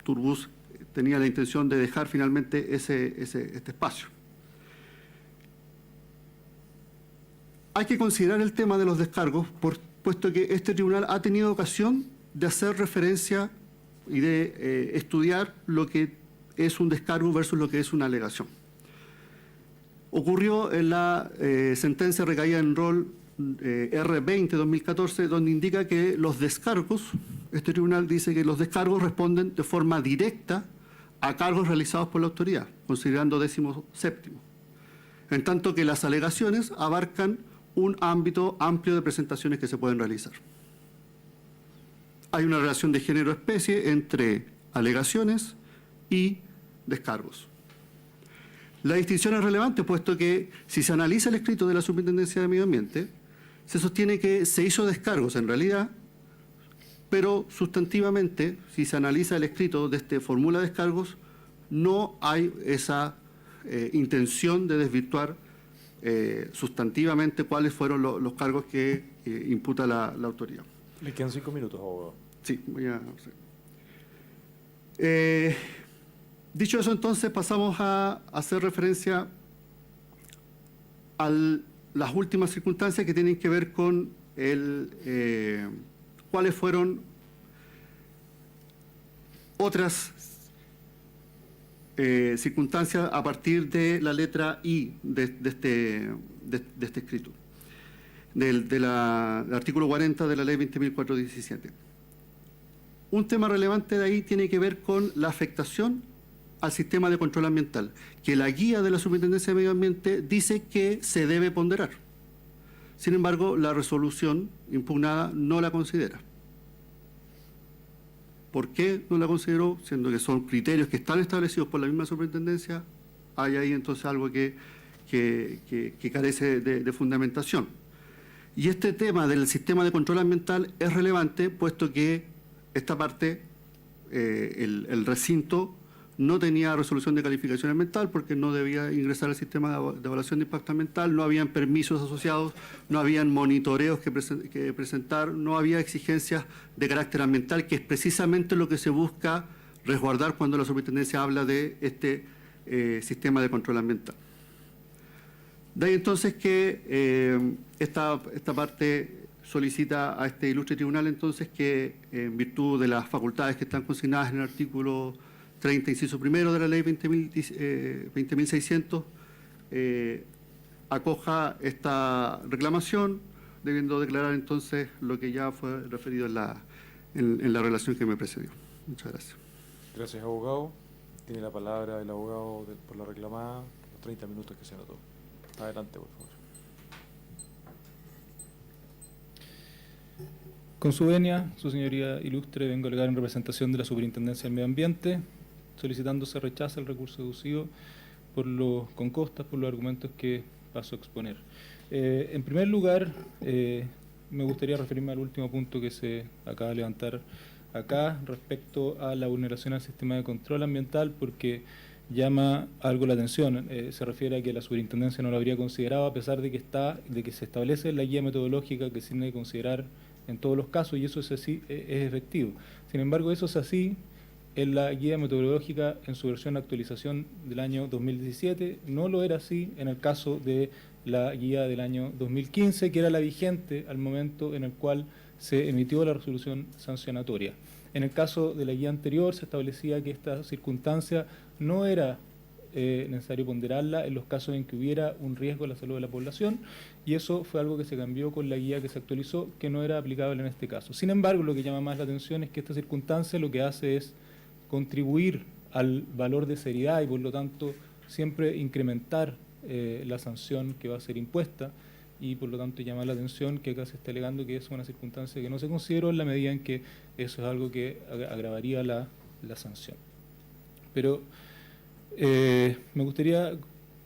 Turbus tenía la intención de dejar finalmente este espacio. Hay que considerar el tema de los descargos, puesto que este tribunal ha tenido ocasión de hacer referencia y de estudiar lo que es un descargo versus lo que es una alegación. Ocurrió en la sentencia recaída en rol R20-2014, donde indica que los descargos, este tribunal dice que los descargos responden de forma directa a cargos realizados por la autoridad, considerando 17º. en tanto que las alegaciones abarcan un ámbito amplio de presentaciones que se pueden realizar. Hay una relación de género-especie entre alegaciones y descargos. La distinción es relevante, puesto que si se analiza el escrito de la Superintendencia de Medio Ambiente, se sostiene que se hizo descargos en realidad, pero sustantivamente, si se analiza el escrito de este formula descargos, no hay esa intención de desvirtuar sustantivamente cuáles fueron los cargos que imputa la autoridad. Le quedan 5 minutos, abogado. Sí, voy a... dicho eso, entonces, pasamos a hacer referencia a las últimas circunstancias que tienen que ver con cuáles fueron otras circunstancias a partir de la letra I de este escrito, del artículo 40 de la Ley 20.417. Un tema relevante de ahí tiene que ver con la afectación al sistema de control ambiental, que la guía de la Superintendencia de Medio Ambiente dice que se debe ponderar. Sin embargo, la resolución impugnada no la considera. ¿Por qué no la consideró? Siendo que son criterios que están establecidos por la misma Superintendencia, hay ahí entonces algo que carece de fundamentación. Y este tema del sistema de control ambiental es relevante, puesto que esta parte, el recinto, no tenía resolución de calificación ambiental porque no debía ingresar al sistema de evaluación de impacto ambiental, no habían permisos asociados, no habían monitoreos que presentar, no había exigencias de carácter ambiental, que es precisamente lo que se busca resguardar cuando la Superintendencia habla de este sistema de control ambiental. De ahí entonces que esta parte solicita a este ilustre tribunal entonces que, en virtud de las facultades que están consignadas en el artículo 30, inciso primero de la Ley 20.600, acoja esta reclamación, debiendo declarar entonces lo que ya fue referido en la relación que me precedió. Muchas gracias. Gracias, abogado. Tiene la palabra el abogado por la reclamada, los 30 minutos que se anotó. Adelante, por favor. Con su venia, su señoría ilustre, vengo a alegar en representación de la Superintendencia del Medio Ambiente, solicitando se rechace el recurso deducido con costas por los argumentos que paso a exponer. En primer lugar, me gustaría referirme al último punto que se acaba de levantar acá respecto a la vulneración al sistema de control ambiental, porque llama algo la atención. Se refiere a que la Superintendencia no lo habría considerado, a pesar de que se establece en la guía metodológica que se tiene que considerar en todos los casos, y eso es así, es efectivo. Sin embargo, eso es así en la guía metodológica en su versión actualización del año 2017, no lo era así en el caso de la guía del año 2015, que era la vigente al momento en el cual se emitió la resolución sancionatoria. En el caso de la guía anterior se establecía que esta circunstancia no era necesario ponderarla en los casos en que hubiera un riesgo a la salud de la población, y eso fue algo que se cambió con la guía que se actualizó, que no era aplicable en este caso. Sin embargo, lo que llama más la atención es que esta circunstancia lo que hace es contribuir al valor de seriedad y por lo tanto siempre incrementar la sanción que va a ser impuesta, y por lo tanto llama la atención que acá se está alegando que es una circunstancia que no se consideró en la medida en que eso es algo que agravaría la sanción. Pero me gustaría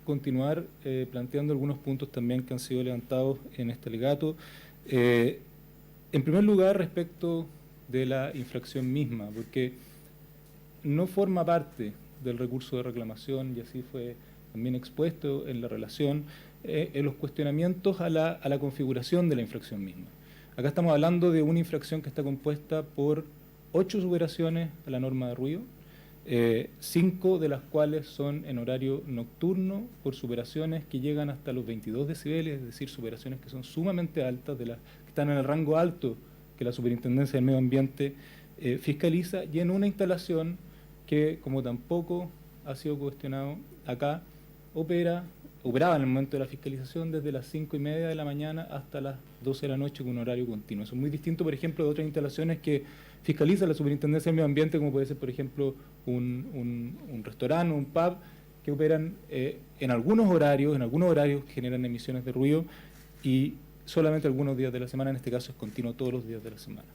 continuar planteando algunos puntos también que han sido levantados en este alegato. En primer lugar, respecto de la infracción misma, porque no forma parte del recurso de reclamación, y así fue también expuesto en la relación, en los cuestionamientos a la configuración de la infracción misma. Acá estamos hablando de una infracción que está compuesta por 8 superaciones a la norma de ruido, 5 de las cuales son en horario nocturno, por superaciones que llegan hasta los 22 decibeles, es decir, superaciones que son sumamente altas, que están en el rango alto que la Superintendencia del Medio Ambiente fiscaliza, y en una instalación que, como tampoco ha sido cuestionado acá, operaba en el momento de la fiscalización desde las 5:30 de la mañana hasta las 12 de la noche con un horario continuo. Eso es muy distinto, por ejemplo, de otras instalaciones que fiscaliza la Superintendencia del Medio Ambiente, como puede ser, por ejemplo, un restaurante o un pub, que operan en algunos horarios generan emisiones de ruido y solamente algunos días de la semana, en este caso es continuo todos los días de la semana.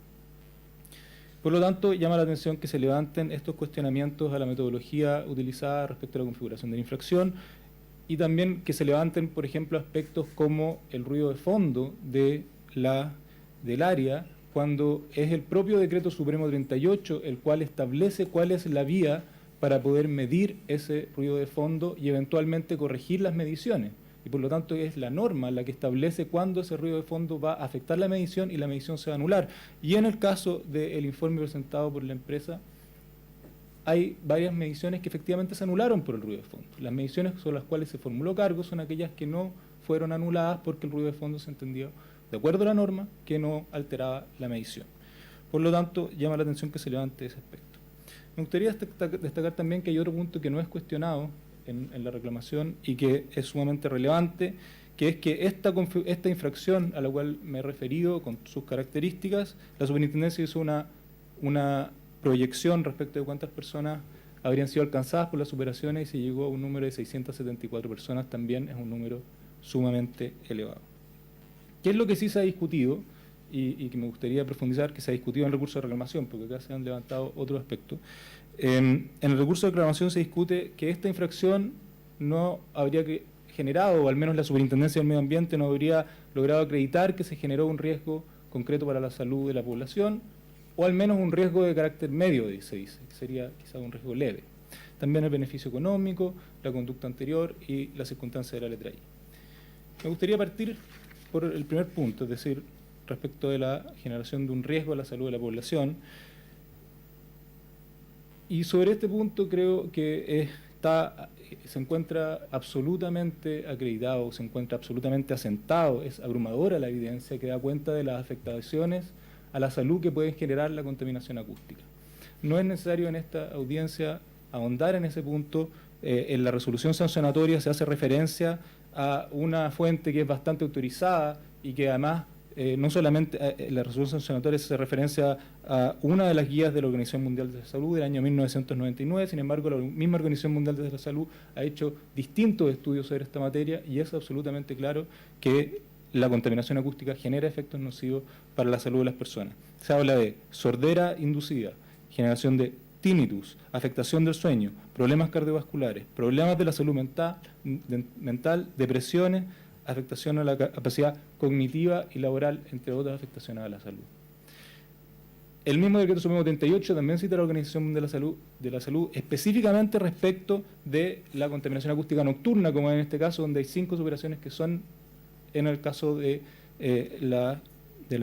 Por lo tanto, llama la atención que se levanten estos cuestionamientos a la metodología utilizada respecto a la configuración de la infracción y también que se levanten, por ejemplo, aspectos como el ruido de fondo del área, cuando es el propio Decreto Supremo 38 el cual establece cuál es la vía para poder medir ese ruido de fondo y eventualmente corregir las mediciones. Y por lo tanto es la norma la que establece cuándo ese ruido de fondo va a afectar la medición y la medición se va a anular. Y en el caso del informe presentado por la empresa, hay varias mediciones que efectivamente se anularon por el ruido de fondo. Las mediciones sobre las cuales se formuló cargo son aquellas que no fueron anuladas porque el ruido de fondo se entendió, de acuerdo a la norma, que no alteraba la medición. Por lo tanto, llama la atención que se levante ese aspecto. Me gustaría destacar también que hay otro punto que no es cuestionado en la reclamación y que es sumamente relevante, que es que esta infracción a la cual me he referido, con sus características, la superintendencia hizo una proyección respecto de cuántas personas habrían sido alcanzadas por las superaciones y se llegó a un número de 674 personas, también es un número sumamente elevado. ¿Qué es lo que sí se ha discutido y que me gustaría profundizar, que se ha discutido en el recurso de reclamación, porque acá se han levantado otros aspectos? En el recurso de reclamación se discute que esta infracción no habría generado, o al menos la Superintendencia del Medio Ambiente no habría logrado acreditar que se generó un riesgo concreto para la salud de la población, o al menos un riesgo de carácter medio, se dice, que sería quizá un riesgo leve. También el beneficio económico, la conducta anterior y la circunstancia de la letra I. Me gustaría partir por el primer punto, es decir, respecto de la generación de un riesgo a la salud de la población. Y sobre este punto creo que se encuentra absolutamente acreditado, se encuentra absolutamente asentado, es abrumadora la evidencia que da cuenta de las afectaciones a la salud que puede generar la contaminación acústica. No es necesario en esta audiencia ahondar en ese punto. En la resolución sancionatoria se hace referencia a una fuente que es bastante autorizada y que además no solamente la resolución sancionatoria se hace referencia a una de las guías de la Organización Mundial de la Salud del año 1999, sin embargo la misma Organización Mundial de la Salud ha hecho distintos estudios sobre esta materia y es absolutamente claro que la contaminación acústica genera efectos nocivos para la salud de las personas. Se habla de sordera inducida, generación de tinnitus, afectación del sueño, problemas cardiovasculares, problemas de la salud mental, depresiones, afectación a la capacidad cognitiva y laboral, entre otras afectaciones a la salud. El mismo Decreto Supremo 38 también cita a la Organización Mundial de la Salud específicamente respecto de la contaminación acústica nocturna, como en este caso, donde hay 5 superaciones que son en el caso de la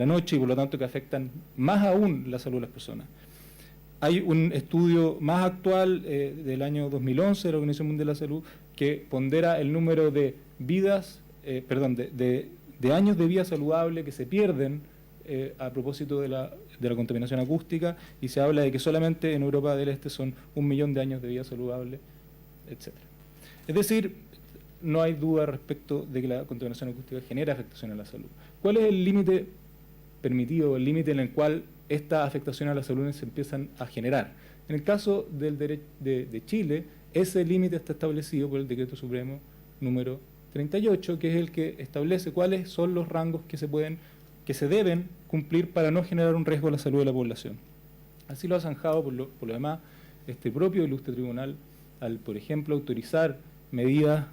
noche y por lo tanto que afectan más aún la salud de las personas. Hay un estudio más actual del año 2011 de la Organización Mundial de la Salud que pondera el número de de años de vida saludable que se pierden a propósito de la contaminación acústica y se habla de que solamente en Europa del Este son 1 millón de años de vida saludable, etc. Es decir, no hay duda respecto de que la contaminación acústica genera afectación a la salud. ¿Cuál es el límite permitido, el límite en el cual estas afectaciones a la salud se empiezan a generar? En el caso de Chile, ese límite está establecido por el Decreto Supremo número 38, que es el que establece cuáles son los rangos que se deben cumplir para no generar un riesgo a la salud de la población. Así lo ha zanjado por lo demás este propio ilustre tribunal al, por ejemplo, autorizar medidas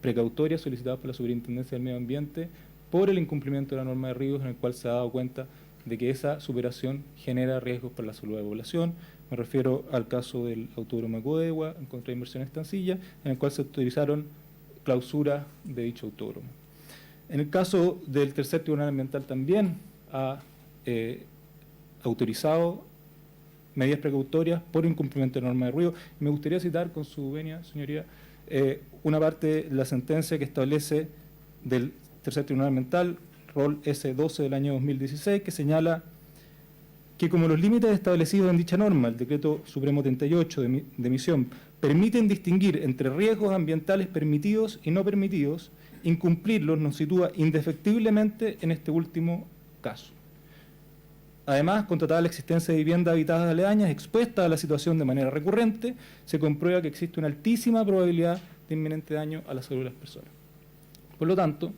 precautorias solicitadas por la Superintendencia del Medio Ambiente por el incumplimiento de la norma de ríos, en el cual se ha dado cuenta de que esa superación genera riesgos para la salud de la población. Me refiero al caso del autódromo de Codewa en contra de Inversiones Estancilla, en el cual se autorizaron clausura de dicho autódromo. En el caso del tercer tribunal ambiental también ha autorizado medidas precautorias por incumplimiento de norma de ruido. Me gustaría citar con su venia, señoría, una parte de la sentencia que establece del tercer tribunal ambiental, rol S12 del año 2016, que señala que como los límites establecidos en dicha norma, el Decreto Supremo 38 de emisión, permiten distinguir entre riesgos ambientales permitidos y no permitidos, incumplirlos nos sitúa indefectiblemente en este último caso. Además, constatada la existencia de viviendas habitadas aledañas expuestas a la situación de manera recurrente, se comprueba que existe una altísima probabilidad de inminente daño a la salud de las personas. Por lo tanto,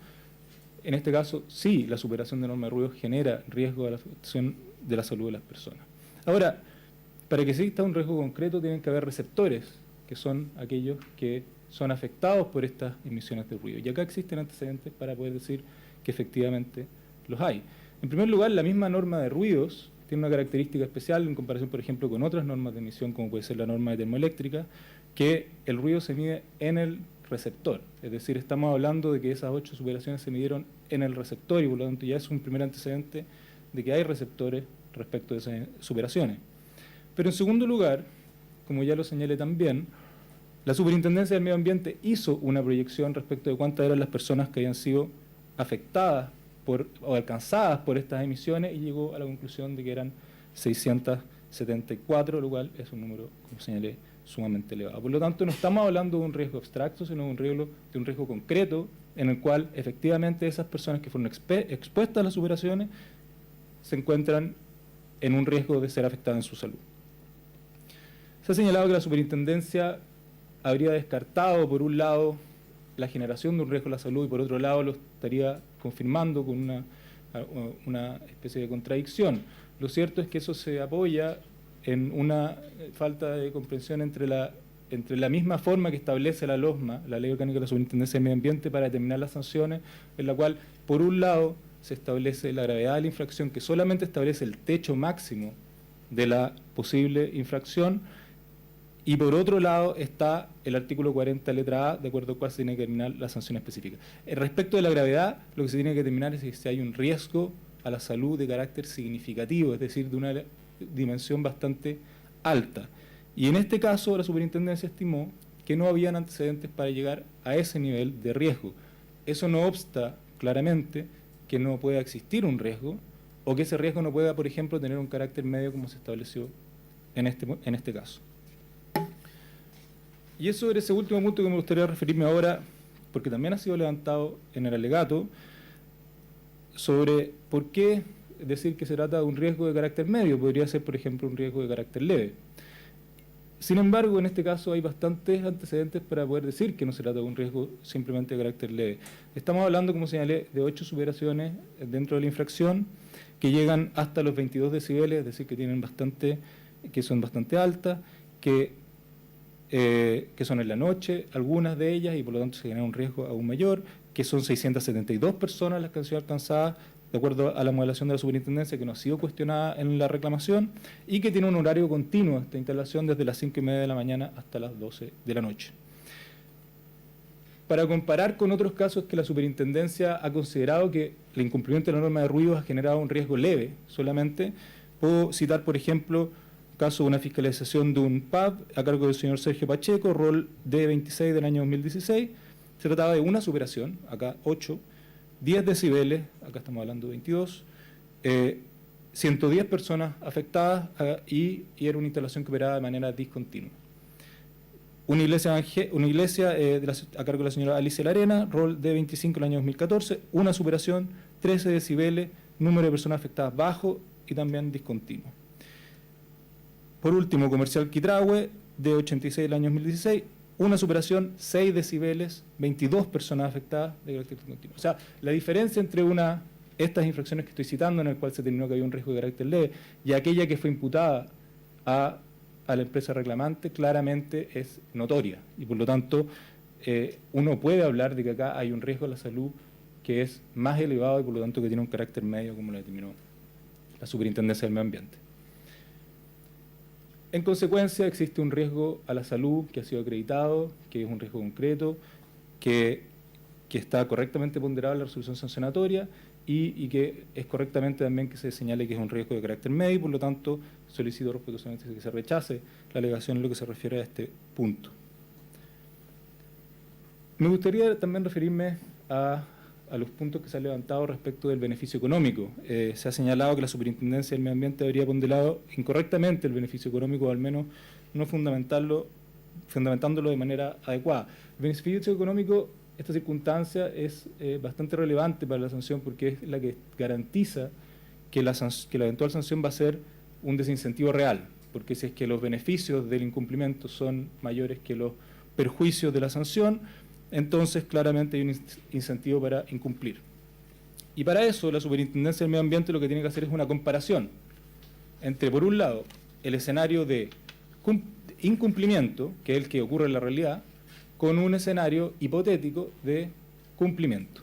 en este caso, sí, la superación de normas de ruido genera riesgo de la afectación de la salud de las personas. Ahora, para que exista un riesgo concreto, tienen que haber receptores, que son aquellos que son afectados por estas emisiones de ruido. Y acá existen antecedentes para poder decir que efectivamente los hay. En primer lugar, la misma norma de ruidos tiene una característica especial en comparación, por ejemplo, con otras normas de emisión, como puede ser la norma de termoeléctrica, que el ruido se mide en el receptor. Es decir, estamos hablando de que esas 8 superaciones se midieron en el receptor y por lo tanto ya es un primer antecedente de que hay receptores respecto de esas superaciones. Pero en segundo lugar, como ya lo señalé también, la Superintendencia del Medio Ambiente hizo una proyección respecto de cuántas eran las personas que habían sido afectadas o alcanzadas por estas emisiones y llegó a la conclusión de que eran 674, lo cual es un número, como señalé, sumamente elevado. Por lo tanto, no estamos hablando de un riesgo abstracto, sino de un riesgo concreto en el cual efectivamente esas personas que fueron expuestas a las superaciones se encuentran en un riesgo de ser afectadas en su salud. Se ha señalado que la Superintendencia habría descartado, por un lado, la generación de un riesgo a la salud y por otro lado lo estaría confirmando con una especie de contradicción. Lo cierto es que eso se apoya en una falta de comprensión entre la misma forma que establece la LOSMA, la Ley Orgánica de la Superintendencia del Medio Ambiente, para determinar las sanciones, en la cual, por un lado, se establece la gravedad de la infracción, que solamente establece el techo máximo de la posible infracción, y por otro lado está el artículo 40, letra A, de acuerdo al cual se tiene que determinar la sanción específica. Respecto de la gravedad, lo que se tiene que determinar es si hay un riesgo a la salud de carácter significativo, es decir, de una dimensión bastante alta. Y en este caso, la Superintendencia estimó que no habían antecedentes para llegar a ese nivel de riesgo. Eso no obsta claramente que no pueda existir un riesgo o que ese riesgo no pueda, por ejemplo, tener un carácter medio como se estableció en este caso. Y es sobre ese último punto que me gustaría referirme ahora, porque también ha sido levantado en el alegato, sobre por qué decir que se trata de un riesgo de carácter medio, podría ser, por ejemplo, un riesgo de carácter leve. Sin embargo, en este caso hay bastantes antecedentes para poder decir que no se trata de un riesgo simplemente de carácter leve. Estamos hablando, como señalé, de 8 superaciones dentro de la infracción que llegan hasta los 22 decibeles, es decir, que son bastante altas, que son en la noche, algunas de ellas, y por lo tanto se genera un riesgo aún mayor, que son 672 personas las que han sido alcanzadas, de acuerdo a la modelación de la Superintendencia, que no ha sido cuestionada en la reclamación, y que tiene un horario continuo esta instalación desde las 5:30 de la mañana hasta las 12 de la noche. Para comparar con otros casos que la Superintendencia ha considerado que el incumplimiento de la norma de ruidos ha generado un riesgo leve solamente, puedo citar, por ejemplo, caso de una fiscalización de un pub a cargo del señor Sergio Pacheco, rol D26 del año 2016. Se trataba de una superación, acá 8, 10 decibeles, acá estamos hablando de 22, 110 personas afectadas y era una instalación que operaba de manera discontinua. Una iglesia a cargo de la señora Alicia Larena, rol D25 del año 2014, una superación, 13 decibeles, número de personas afectadas bajo y también discontinuo. Por último, Comercial Quitrahue, de 86 del año 2016, una superación, 6 decibeles, 22 personas afectadas de carácter continuo. O sea, la diferencia entre estas infracciones que estoy citando, en el cual se determinó que había un riesgo de carácter leve, y aquella que fue imputada a la empresa reclamante, claramente es notoria. Y por lo tanto, uno puede hablar de que acá hay un riesgo a la salud que es más elevado y por lo tanto que tiene un carácter medio, como lo determinó la Superintendencia del Medio Ambiente. En consecuencia, existe un riesgo a la salud que ha sido acreditado, que es un riesgo concreto, que está correctamente ponderado en la resolución sancionatoria y que es correctamente también que se señale que es un riesgo de carácter medio y, por lo tanto, solicito respetuosamente que se rechace la alegación en lo que se refiere a este punto. Me gustaría también referirme a los puntos que se han levantado respecto del beneficio económico. Se ha señalado que la Superintendencia del Medio Ambiente habría ponderado incorrectamente el beneficio económico, o al menos no fundamentándolo de manera adecuada. El beneficio económico, esta circunstancia es bastante relevante para la sanción porque es la que garantiza que la eventual sanción va a ser un desincentivo real, porque si es que los beneficios del incumplimiento son mayores que los perjuicio de la sanción, entonces claramente hay un incentivo para incumplir. Y para eso la Superintendencia del Medio Ambiente lo que tiene que hacer es una comparación entre, por un lado, el escenario de incumplimiento, que es el que ocurre en la realidad, con un escenario hipotético de cumplimiento.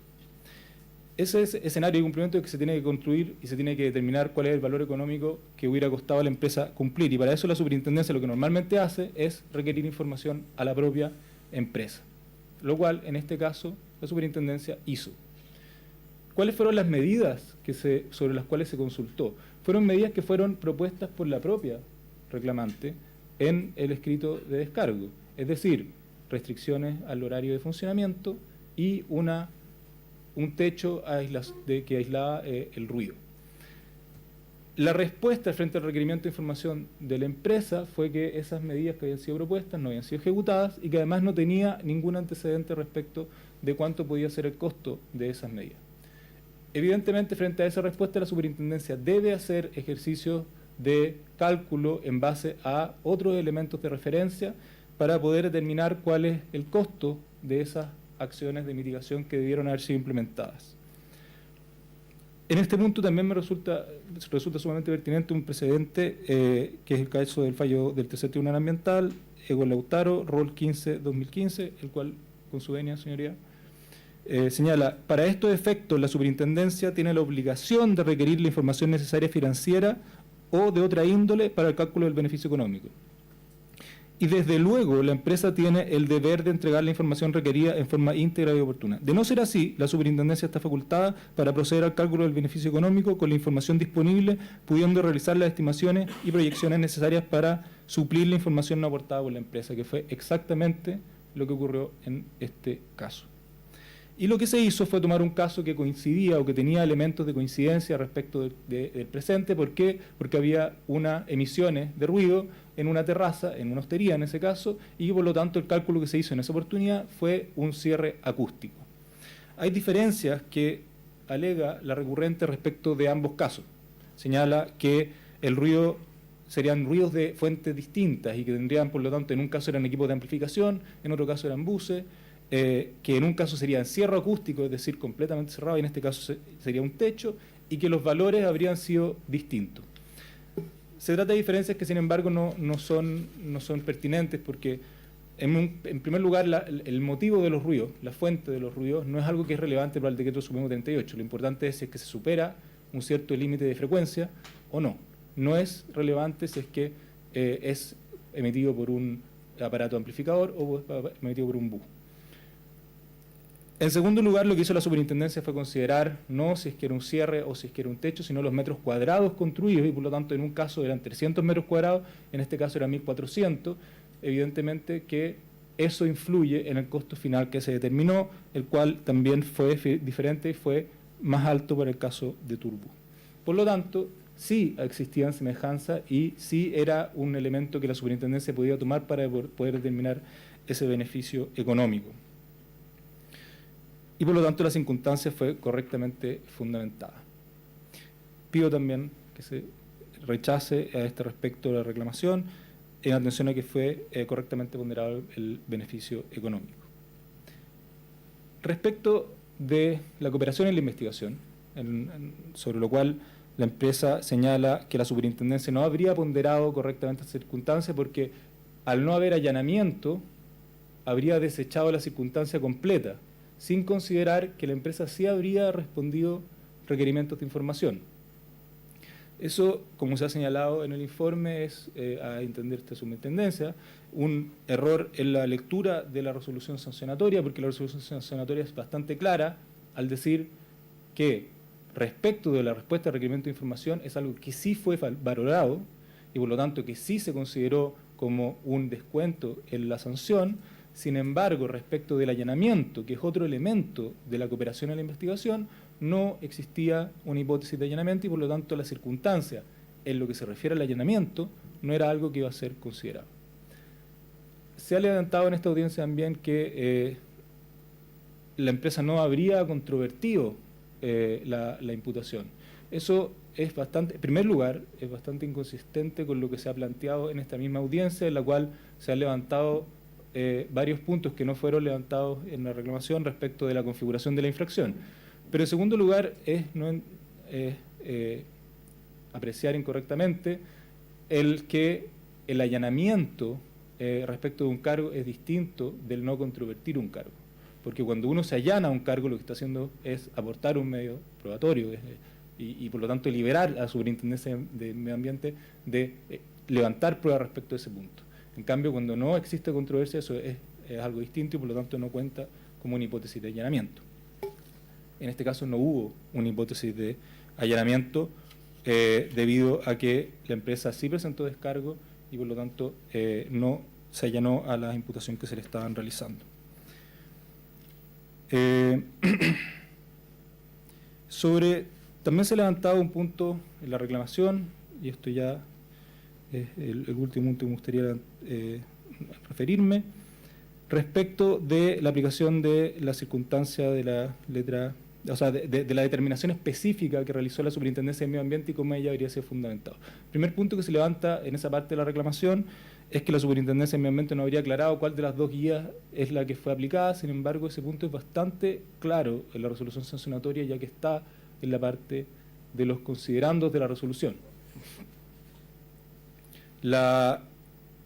Ese es escenario de cumplimiento que se tiene que construir y se tiene que determinar cuál es el valor económico que hubiera costado a la empresa cumplir. Y para eso la Superintendencia lo que normalmente hace es requerir información a la propia empresa, lo cual en este caso la Superintendencia hizo. ¿Cuáles fueron las medidas sobre las cuales se consultó? Fueron medidas que fueron propuestas por la propia reclamante en el escrito de descargo, es decir, restricciones al horario de funcionamiento y un techo que aislaba el ruido. La respuesta frente al requerimiento de información de la empresa fue que esas medidas que habían sido propuestas no habían sido ejecutadas y que además no tenía ningún antecedente respecto de cuánto podía ser el costo de esas medidas. Evidentemente, frente a esa respuesta, la Superintendencia debe hacer ejercicios de cálculo en base a otros elementos de referencia para poder determinar cuál es el costo de esas acciones de mitigación que debieron haber sido implementadas. En este punto también me resulta sumamente pertinente un precedente, que es el caso del fallo del Tercer Tribunal Ambiental, Ego Lautaro, Rol 15-2015, el cual, con su venia, señoría, señala, para estos efectos la Superintendencia tiene la obligación de requerir la información necesaria financiera o de otra índole para el cálculo del beneficio económico. Y desde luego la empresa tiene el deber de entregar la información requerida en forma íntegra y oportuna. De no ser así, la Superintendencia está facultada para proceder al cálculo del beneficio económico con la información disponible, pudiendo realizar las estimaciones y proyecciones necesarias para suplir la información no aportada por la empresa, que fue exactamente lo que ocurrió en este caso. Y lo que se hizo fue tomar un caso que coincidía o que tenía elementos de coincidencia respecto del presente. ¿Por qué? Porque había unas emisiones de ruido en una terraza, en una hostería en ese caso, y por lo tanto el cálculo que se hizo en esa oportunidad fue un cierre acústico. Hay diferencias que alega la recurrente respecto de ambos casos. Señala que el ruido serían ruidos de fuentes distintas y que tendrían, por lo tanto, en un caso eran equipos de amplificación, en otro caso eran buses, que en un caso sería encierro acústico, es decir, completamente cerrado, y en este caso sería un techo, y que los valores habrían sido distintos. Se trata de diferencias que, sin embargo, no son pertinentes porque, en primer lugar, el motivo de los ruidos, la fuente de los ruidos, no es algo que es relevante para el decreto supremo 38. Lo importante es si es que se supera un cierto límite de frecuencia o no. No es relevante si es que es emitido por un aparato amplificador o emitido por un bus. En segundo lugar, lo que hizo la Superintendencia fue considerar no si es que era un cierre o si es que era un techo, sino los metros cuadrados construidos, y por lo tanto en un caso eran 300 metros cuadrados, en este caso eran 1.400. Evidentemente que eso influye en el costo final que se determinó, el cual también fue diferente y fue más alto para el caso de Turbo. Por lo tanto, sí existían semejanzas y sí era un elemento que la Superintendencia podía tomar para poder determinar ese beneficio económico. Y por lo tanto la circunstancia fue correctamente fundamentada. Pido también que se rechace a este respecto la reclamación en atención a que fue correctamente ponderado el beneficio económico. Respecto de la cooperación en la investigación, sobre lo cual la empresa señala que la Superintendencia no habría ponderado correctamente esta circunstancia porque al no haber allanamiento habría desechado la circunstancia completa, sin considerar que la empresa sí habría respondido requerimientos de información. Eso, como se ha señalado en el informe, es, a entender esta superintendencia, un error en la lectura de la resolución sancionatoria, porque la resolución sancionatoria es bastante clara al decir que respecto de la respuesta al requerimiento de información es algo que sí fue valorado y por lo tanto que sí se consideró como un descuento en la sanción. Sin embargo, respecto del allanamiento, que es otro elemento de la cooperación en la investigación, no existía una hipótesis de allanamiento y por lo tanto la circunstancia en lo que se refiere al allanamiento no era algo que iba a ser considerado. Se ha levantado en esta audiencia también que la empresa no habría controvertido la imputación. Eso es bastante, en primer lugar, es bastante inconsistente con lo que se ha planteado en esta misma audiencia, en la cual se han levantado varios puntos que no fueron levantados en la reclamación respecto de la configuración de la infracción. Pero en segundo lugar es apreciar incorrectamente el que el allanamiento respecto de un cargo es distinto del no controvertir un cargo. Porque cuando uno se allana a un cargo, lo que está haciendo es aportar un medio probatorio y por lo tanto liberar a la Superintendencia de Medio Ambiente de levantar pruebas respecto a ese punto. En cambio, cuando no existe controversia, eso es algo distinto y por lo tanto no cuenta como una hipótesis de allanamiento. En este caso no hubo una hipótesis de allanamiento debido a que la empresa sí presentó descargo y por lo tanto no se allanó a la imputación que se le estaban realizando. También se ha levantado un punto en la reclamación, y esto ya es el último punto que me gustaría referirme, respecto de la aplicación de la circunstancia de la letra, o sea, de la determinación específica que realizó la Superintendencia de Medio Ambiente y cómo ella debería ser fundamentado. El primer punto que se levanta en esa parte de la reclamación es que la Superintendencia de Medio Ambiente no habría aclarado cuál de las dos guías es la que fue aplicada. Sin embargo, ese punto es bastante claro en la resolución sancionatoria, ya que está en la parte de los considerandos de la resolución. La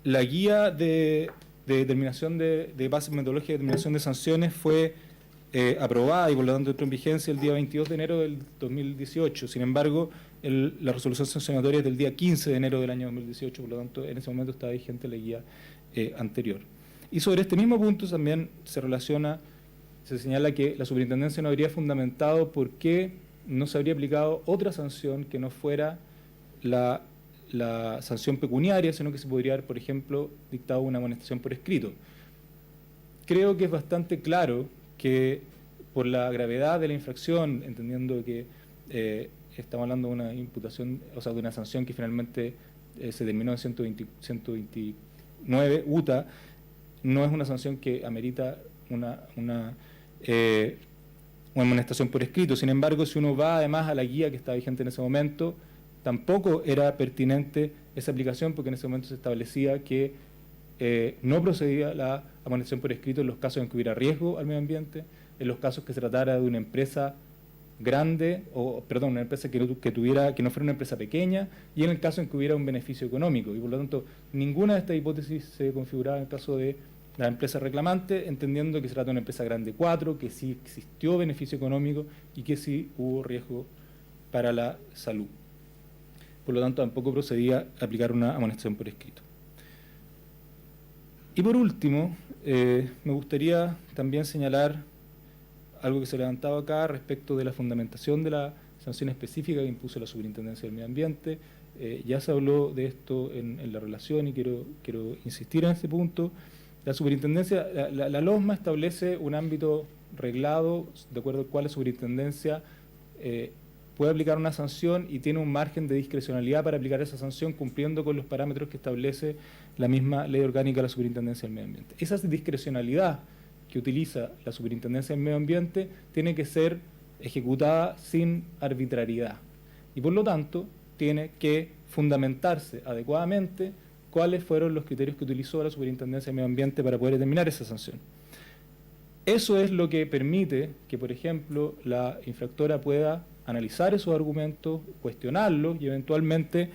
guía de determinación de base metodológica de determinación de sanciones fue aprobada y por lo tanto entró en vigencia el día 22 de enero del 2018. Sin embargo, la resolución sancionatoria es del día 15 de enero del año 2018, por lo tanto en ese momento estaba vigente la guía anterior. Y sobre este mismo punto también se señala que la Superintendencia no habría fundamentado por qué no se habría aplicado otra sanción que no fuera la sanción pecuniaria, sino que se podría haber, por ejemplo, dictado una amonestación por escrito. Creo que es bastante claro que por la gravedad de la infracción, entendiendo que estamos hablando de una imputación, o sea, de una sanción que finalmente se terminó en 129 UTA, no es una sanción que amerita una amonestación por escrito. Sin embargo, si uno va además a la guía que estaba vigente en ese momento, tampoco era pertinente esa aplicación porque en ese momento se establecía que no procedía la amonestación por escrito en los casos en que hubiera riesgo al medio ambiente, en los casos que se tratara de una empresa grande, una empresa que no fuera una empresa pequeña, y en el caso en que hubiera un beneficio económico. Y por lo tanto, ninguna de estas hipótesis se configuraba en el caso de la empresa reclamante, entendiendo que se trata de una empresa grande 4, que sí existió beneficio económico y que sí hubo riesgo para la salud. Por lo tanto, tampoco procedía a aplicar una amonestación por escrito. Y por último, me gustaría también señalar algo que se levantaba acá respecto de la fundamentación de la sanción específica que impuso la Superintendencia del Medio Ambiente. Ya se habló de esto en la relación y quiero insistir en este punto. La Superintendencia, la LOSMA establece un ámbito reglado de acuerdo al cual la Superintendencia puede aplicar una sanción y tiene un margen de discrecionalidad para aplicar esa sanción cumpliendo con los parámetros que establece la misma Ley Orgánica de la Superintendencia del Medio Ambiente. Esa discrecionalidad que utiliza la Superintendencia del Medio Ambiente tiene que ser ejecutada sin arbitrariedad y por lo tanto tiene que fundamentarse adecuadamente cuáles fueron los criterios que utilizó la Superintendencia del Medio Ambiente para poder determinar esa sanción. Eso es lo que permite que, por ejemplo, la infractora pueda analizar esos argumentos, cuestionarlos y eventualmente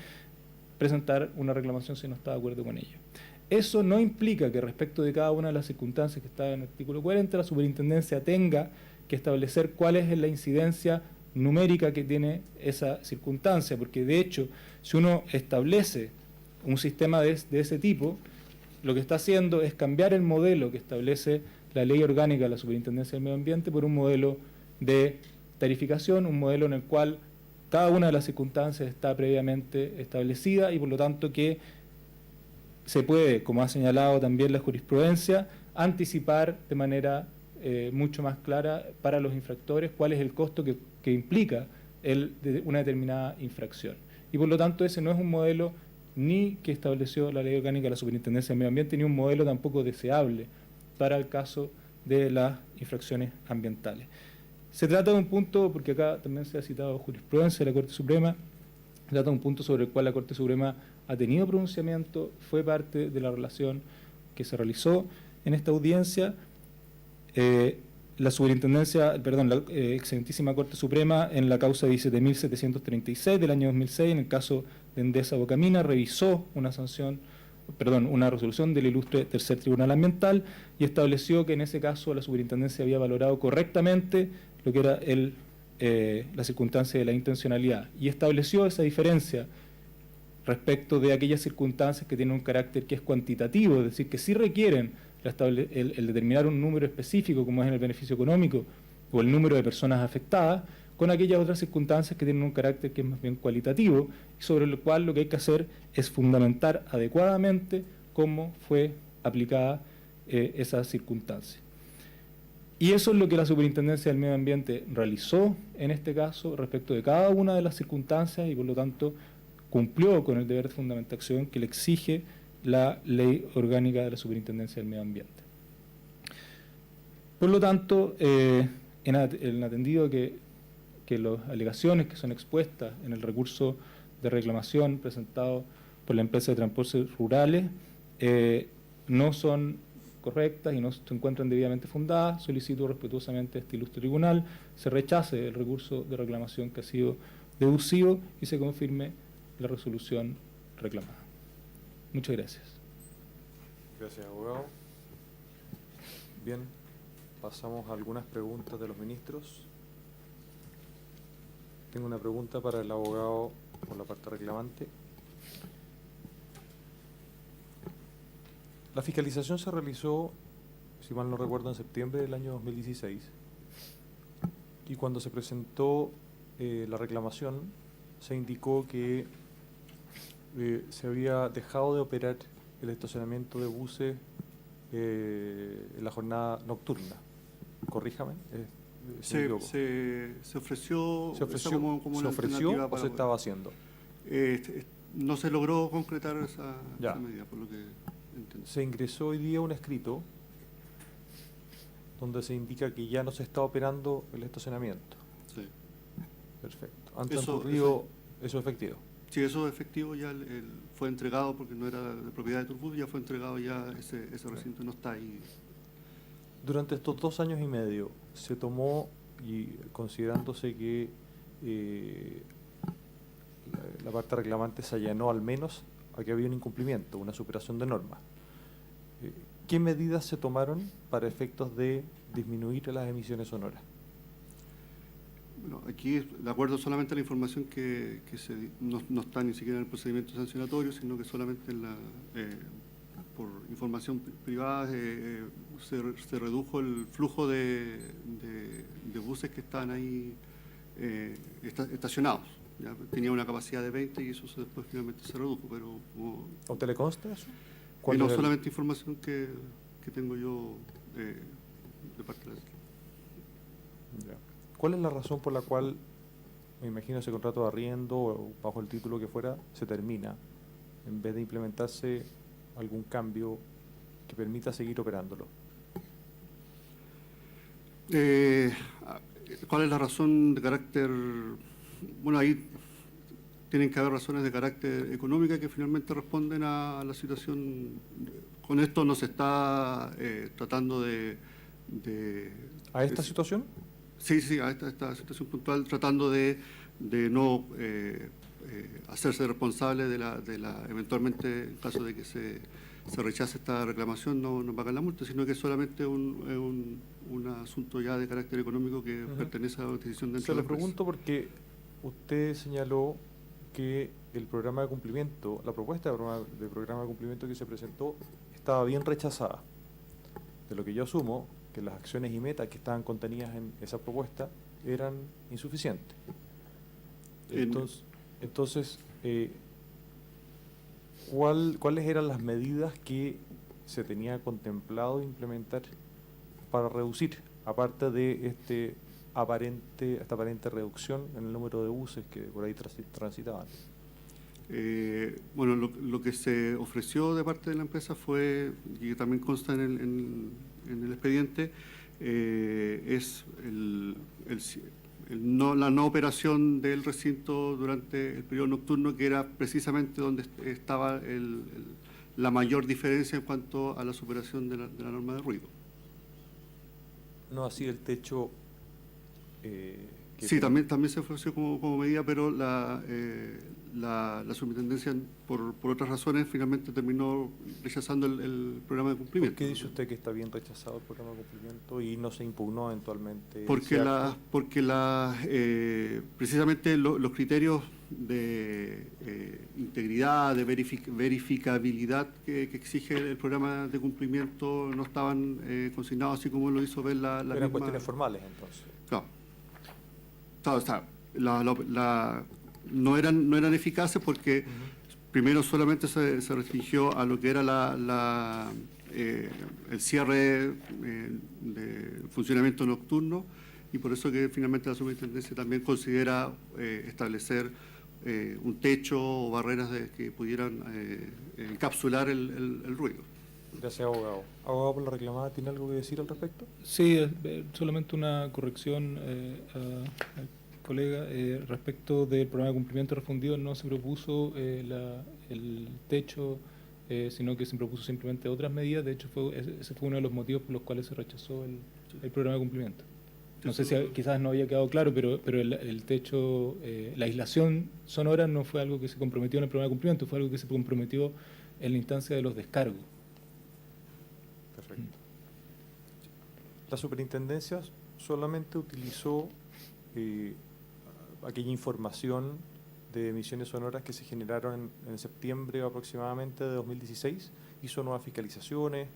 presentar una reclamación si no está de acuerdo con ello. Eso no implica que respecto de cada una de las circunstancias que está en el artículo 40, la Superintendencia tenga que establecer cuál es la incidencia numérica que tiene esa circunstancia, porque de hecho, si uno establece un sistema de ese tipo, lo que está haciendo es cambiar el modelo que establece la Ley Orgánica de la Superintendencia del Medio Ambiente por un modelo de tarificación, un modelo en el cual cada una de las circunstancias está previamente establecida y por lo tanto que se puede, como ha señalado también la jurisprudencia, anticipar de manera mucho más clara para los infractores cuál es el costo que implica una determinada infracción. Y por lo tanto ese no es un modelo ni que estableció la Ley Orgánica de la Superintendencia del Medio Ambiente, ni un modelo tampoco deseable para el caso de las infracciones ambientales. Se trata de un punto, porque acá también se ha citado jurisprudencia de la Corte Suprema, se trata de un punto sobre el cual la Corte Suprema ha tenido pronunciamiento, fue parte de la relación que se realizó en esta audiencia, la excelentísima Corte Suprema, en la causa 17.736 del año 2006, en el caso de Endesa Bocamina, revisó una resolución del ilustre Tercer Tribunal Ambiental y estableció que en ese caso la superintendencia había valorado correctamente lo que era la circunstancia de la intencionalidad, y estableció esa diferencia respecto de aquellas circunstancias que tienen un carácter que es cuantitativo, es decir, que sí requieren el determinar un número específico, como es el beneficio económico o el número de personas afectadas, con aquellas otras circunstancias que tienen un carácter que es más bien cualitativo, y sobre lo cual lo que hay que hacer es fundamentar adecuadamente cómo fue aplicada esa circunstancia. Y eso es lo que la Superintendencia del Medio Ambiente realizó en este caso respecto de cada una de las circunstancias, y por lo tanto cumplió con el deber de fundamentación que le exige la Ley Orgánica de la Superintendencia del Medio Ambiente. Por lo tanto, en atendido que las alegaciones que son expuestas en el recurso de reclamación presentado por la empresa de transportes rurales no son correctas y no se encuentran debidamente fundadas, solicito respetuosamente a este ilustre tribunal se rechace el recurso de reclamación que ha sido deducido y se confirme la resolución reclamada. Muchas gracias. Gracias, abogado. Bien, pasamos a algunas preguntas de los ministros. Tengo una pregunta para el abogado por la parte reclamante. La fiscalización se realizó, si mal no recuerdo, en septiembre del año 2016. Y cuando se presentó la reclamación, se indicó que se había dejado de operar el estacionamiento de buses en la jornada nocturna. Corríjame. Se ofreció como una alternativa o se estaba haciendo. No se logró concretar esa medida, por lo que entiendo. Se ingresó hoy día un escrito donde se indica que ya no se está operando el estacionamiento. Sí. Perfecto. ¿Han transcurrido eso efectivo? Sí, eso efectivo ya fue entregado, porque no era de propiedad de Turbus, ya fue entregado ya ese recinto, no está ahí. Durante estos 2 años y medio se tomó, y considerándose que la parte reclamante se allanó al menos a que había un incumplimiento, una superación de normas, ¿qué medidas se tomaron para efectos de disminuir las emisiones sonoras? Bueno, aquí, de acuerdo solamente a la información que no está ni siquiera en el procedimiento sancionatorio, sino que solamente por información privada se redujo el flujo de buses que estaban ahí estacionados. ¿Ya? Tenía una capacidad de 20 y eso después finalmente se redujo. Pero ¿A usted le consta eso? No, solamente información que tengo yo de parte de la ley. ¿Cuál es la razón por la cual, me imagino, ese contrato de arriendo o bajo el título que fuera, se termina, en vez de implementarse algún cambio que permita seguir operándolo? ¿Cuál es la razón de carácter? Bueno, ahí tienen que haber razones de carácter económica que finalmente responden a la situación. Con esto no se está tratando de... ¿A esta situación? Sí, a esta situación puntual, tratando de no hacerse responsable eventualmente, en caso de que se rechace esta reclamación, no pagan la multa, sino que es solamente un asunto ya de carácter económico que pertenece a la decisión dentro de la empresa. Se le pregunto porque usted señaló que el programa de cumplimiento, la propuesta de programa de cumplimiento que se presentó estaba bien rechazada. De lo que yo asumo que las acciones y metas que estaban contenidas en esa propuesta eran insuficientes. Entonces, ¿cuáles eran las medidas que se tenía contemplado implementar para reducir, aparte de esta aparente reducción en el número de buses que por ahí transitaban? Bueno, lo que se ofreció de parte de la empresa fue, y también consta en el expediente, es la no operación del recinto durante el periodo nocturno, que era precisamente donde estaba la mayor diferencia en cuanto a la superación de la norma de ruido. No así el techo. Sí, también se ofreció como medida, pero la superintendencia, por otras razones, finalmente terminó rechazando el programa de ¿Por cumplimiento. qué dice usted que está bien rechazado el programa de cumplimiento y no se impugnó eventualmente? Porque ese acto? precisamente los criterios de integridad, de verificabilidad que exige el programa de cumplimiento no estaban consignados así como lo hizo ver la Eran misma... cuestiones formales, entonces. Claro. O sea, no eran eficaces porque primero solamente se restringió a lo que era el cierre de funcionamiento nocturno, y por eso que finalmente la superintendencia también considera establecer un techo o barreras que pudieran encapsular el ruido. Gracias, abogado. Abogado por la reclamada, ¿tiene algo que decir al respecto? Sí, solamente una corrección al colega. Respecto del programa de cumplimiento refundido, no se propuso el techo, sino que se propuso simplemente otras medidas. De hecho, ese fue uno de los motivos por los cuales se rechazó el programa de cumplimiento. No sé si quizás no había quedado claro, pero el techo, la aislación sonora no fue algo que se comprometió en el programa de cumplimiento, fue algo que se comprometió en la instancia de los descargos. Perfecto. La superintendencia solamente utilizó aquella información de emisiones sonoras que se generaron en septiembre aproximadamente de 2016, hizo nuevas fiscalizaciones.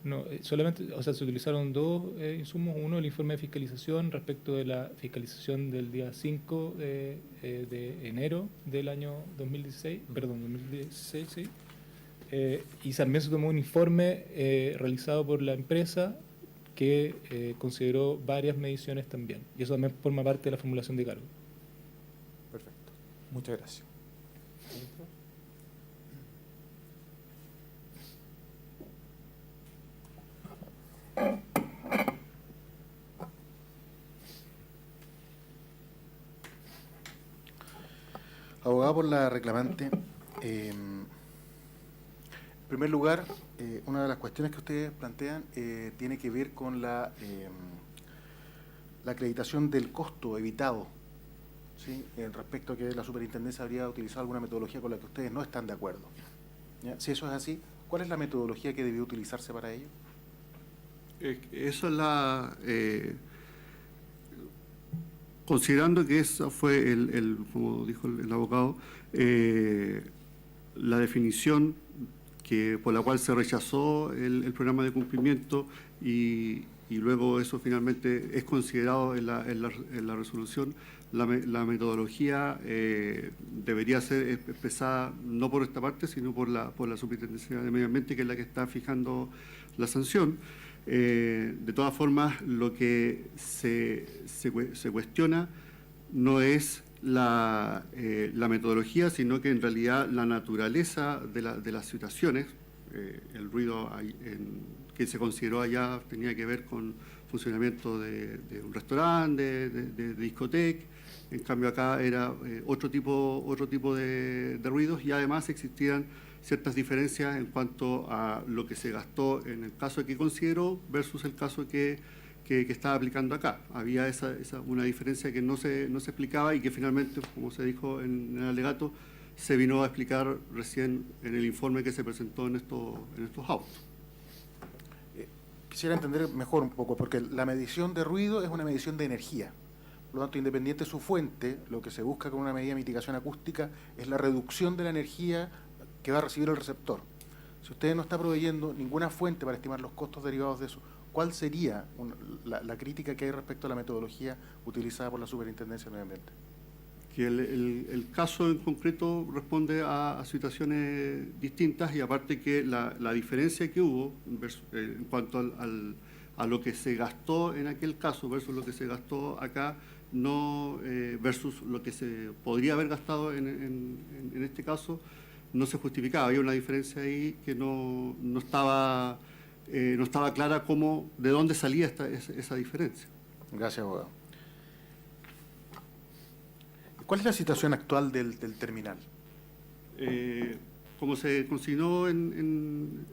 No, solamente, o sea, se utilizaron dos insumos. Uno, el informe de fiscalización respecto de la fiscalización del día 5 de enero del año 2016, perdón, 2016, sí. Y también se tomó un informe realizado por la empresa que consideró varias mediciones también. Y eso también forma parte de la formulación de cargo. Perfecto. Muchas gracias. Abogado por la reclamante, en primer lugar, una de las cuestiones que ustedes plantean tiene que ver con la acreditación del costo evitado, ¿sí? Respecto a que la superintendencia habría utilizado alguna metodología con la que ustedes no están de acuerdo. ¿Ya? Si eso es así, ¿cuál es la metodología que debió utilizarse para ello? Eso es considerando que esa fue como dijo el abogado, la definición por la cual se rechazó el programa de cumplimiento y luego eso finalmente es considerado en la resolución, la metodología debería ser expresada no por esta parte, sino por la Superintendencia de Medio Ambiente, que es la que está fijando la sanción. De todas formas, lo que se cuestiona no es la metodología, sino que en realidad la naturaleza de las situaciones. El ruido que se consideró allá tenía que ver con funcionamiento de un restaurante, de discoteca. En cambio acá era otro tipo de ruidos, y además existían ciertas diferencias en cuanto a lo que se gastó en el caso que consideró versus el caso que estaba aplicando acá. Había una diferencia que no se explicaba y que finalmente, como se dijo en el alegato, se vino a explicar recién en el informe que se presentó en estos autos. Quisiera entender mejor un poco, porque la medición de ruido es una medición de energía. Por lo tanto, independiente de su fuente, lo que se busca con una medida de mitigación acústica es la reducción de la energía que va a recibir el receptor. Si usted no está proveyendo ninguna fuente para estimar los costos derivados de eso, ¿cuál sería la crítica que hay respecto a la metodología utilizada por la Superintendencia de Medio Ambiente? Que el caso en concreto responde a situaciones distintas, y aparte que la diferencia que hubo en cuanto a lo que se gastó en aquel caso versus lo que se gastó acá, no versus lo que se podría haber gastado en este caso, no se justificaba. Había una diferencia ahí que no estaba clara de dónde salía esa diferencia. Gracias, abogado. ¿Cuál es la situación actual del terminal? como se consignó en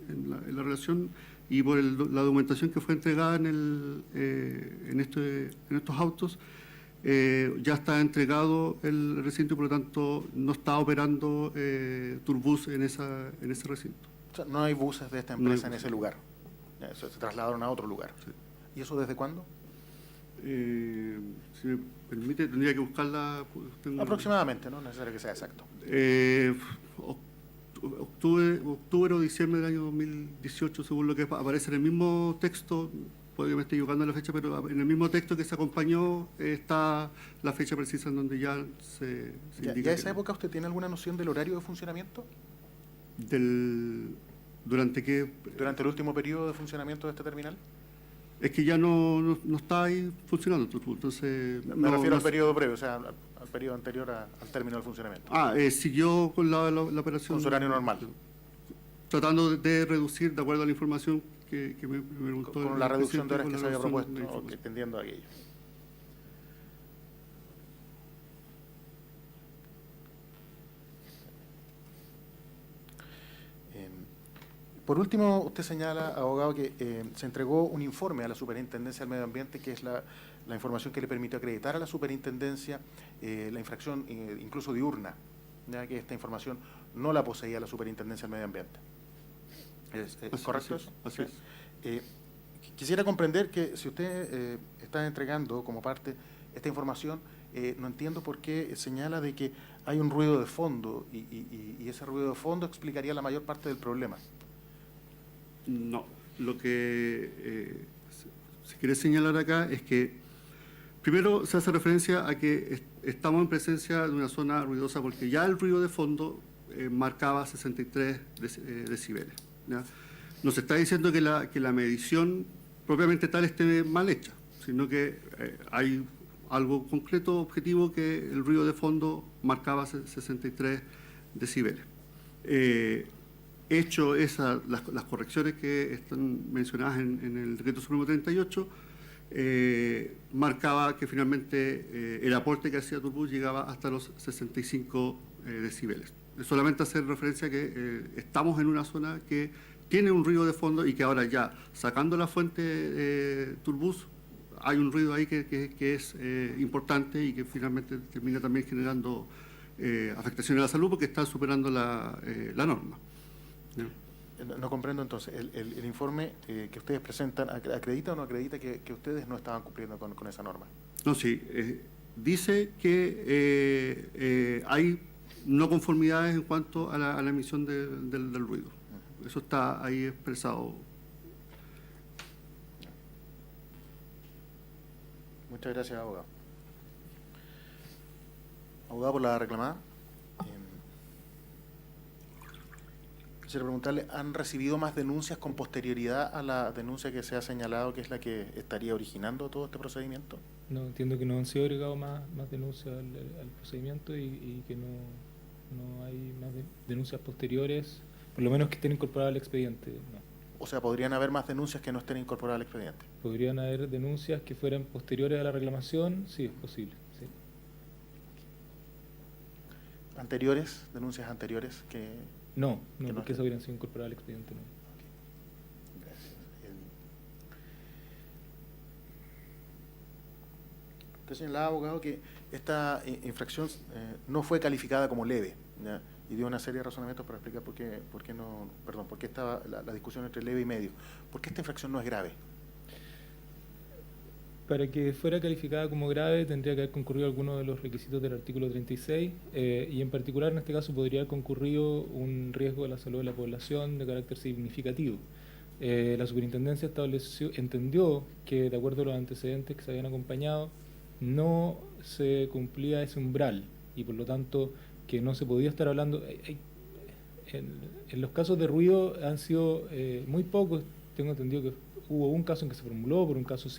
la relación y por la documentación que fue entregada en estos autos, ya está entregado el recinto y por lo tanto no está operando Turbus en ese recinto. O sea, no hay buses de esta empresa en ese lugar. Eso, se trasladaron a otro lugar. Sí. ¿Y eso desde cuándo? Si me permite, tendría que buscarla. Aproximadamente, no es necesario que sea exacto. Octubre o diciembre del año 2018, según lo que aparece en el mismo texto. Puede que me esté equivocando en la fecha, pero en el mismo texto que se acompañó está la fecha precisa en donde ya se indica. ¿Ya a esa época usted tiene alguna noción del horario de funcionamiento? ¿Durante qué? ¿Durante el último periodo de funcionamiento de este terminal? Es que ya no está ahí funcionando. Entonces, Me refiero al periodo previo, o sea, al periodo anterior al término del funcionamiento. Siguió con la operación. Con su horario normal. Tratando de reducir, de acuerdo a la información que me preguntó. Con la reducción de horas con que la se había reducción propuesto, de ok, información. entendiendo aquello. Por último, usted señala, abogado, que se entregó un informe a la Superintendencia del Medio Ambiente, que es la información que le permitió acreditar a la Superintendencia la infracción incluso diurna, ya que esta información no la poseía la Superintendencia del Medio Ambiente. ¿Es correcto eso? Así es. Quisiera comprender que si usted está entregando como parte esta información, no entiendo por qué señala de que hay un ruido de fondo y ese ruido de fondo explicaría la mayor parte del problema. No, lo que se quiere señalar acá es que primero se hace referencia a que estamos en presencia de una zona ruidosa porque ya el ruido de fondo marcaba 63 decibeles. ¿Ya? No se está diciendo que la medición propiamente tal esté mal hecha, sino que hay algo concreto, objetivo, que el ruido de fondo marcaba 63 decibeles. Hecho las correcciones que están mencionadas en el decreto supremo 38, marcaba que finalmente el aporte que hacía Turbus llegaba hasta los 65 decibeles. Solamente hacer referencia a que estamos en una zona que tiene un ruido de fondo y que ahora ya, sacando la fuente Turbus, hay un ruido ahí que es importante y que finalmente termina también generando afectaciones a la salud porque está superando la norma. No comprendo entonces, ¿el informe que ustedes presentan acredita o no acredita que ustedes no estaban cumpliendo con esa norma? No, sí. Dice que hay no conformidades en cuanto a la emisión del ruido. Eso está ahí expresado. Muchas gracias, abogado. Abogado, por la reclamada. Quisiera preguntarle, ¿han recibido más denuncias con posterioridad a la denuncia que se ha señalado que es la que estaría originando todo este procedimiento? No, entiendo que no han sido agregados más denuncias al procedimiento y que no hay más denuncias posteriores, por lo menos que estén incorporadas al expediente. No. O sea, ¿podrían haber más denuncias que no estén incorporadas al expediente? ¿Podrían haber denuncias que fueran posteriores a la reclamación? Sí, es posible. Sí. ¿Anteriores? ¿Denuncias anteriores que...? No, que no porque esas hubieran sido incorporadas al expediente. No. Gracias. Usted señalaba, abogado, que esta infracción no fue calificada como leve, ¿ya? Y dio una serie de razonamientos para explicar por qué estaba la discusión entre leve y medio. ¿Por qué esta infracción no es grave? Para que fuera calificada como grave tendría que haber concurrido alguno de los requisitos del artículo 36 y en particular en este caso podría haber concurrido un riesgo a la salud de la población de carácter significativo. La superintendencia entendió que de acuerdo a los antecedentes que se habían acompañado no se cumplía ese umbral y por lo tanto que no se podía estar hablando. En los casos de ruido han sido muy pocos, tengo entendido que hubo un caso en que se formuló por un caso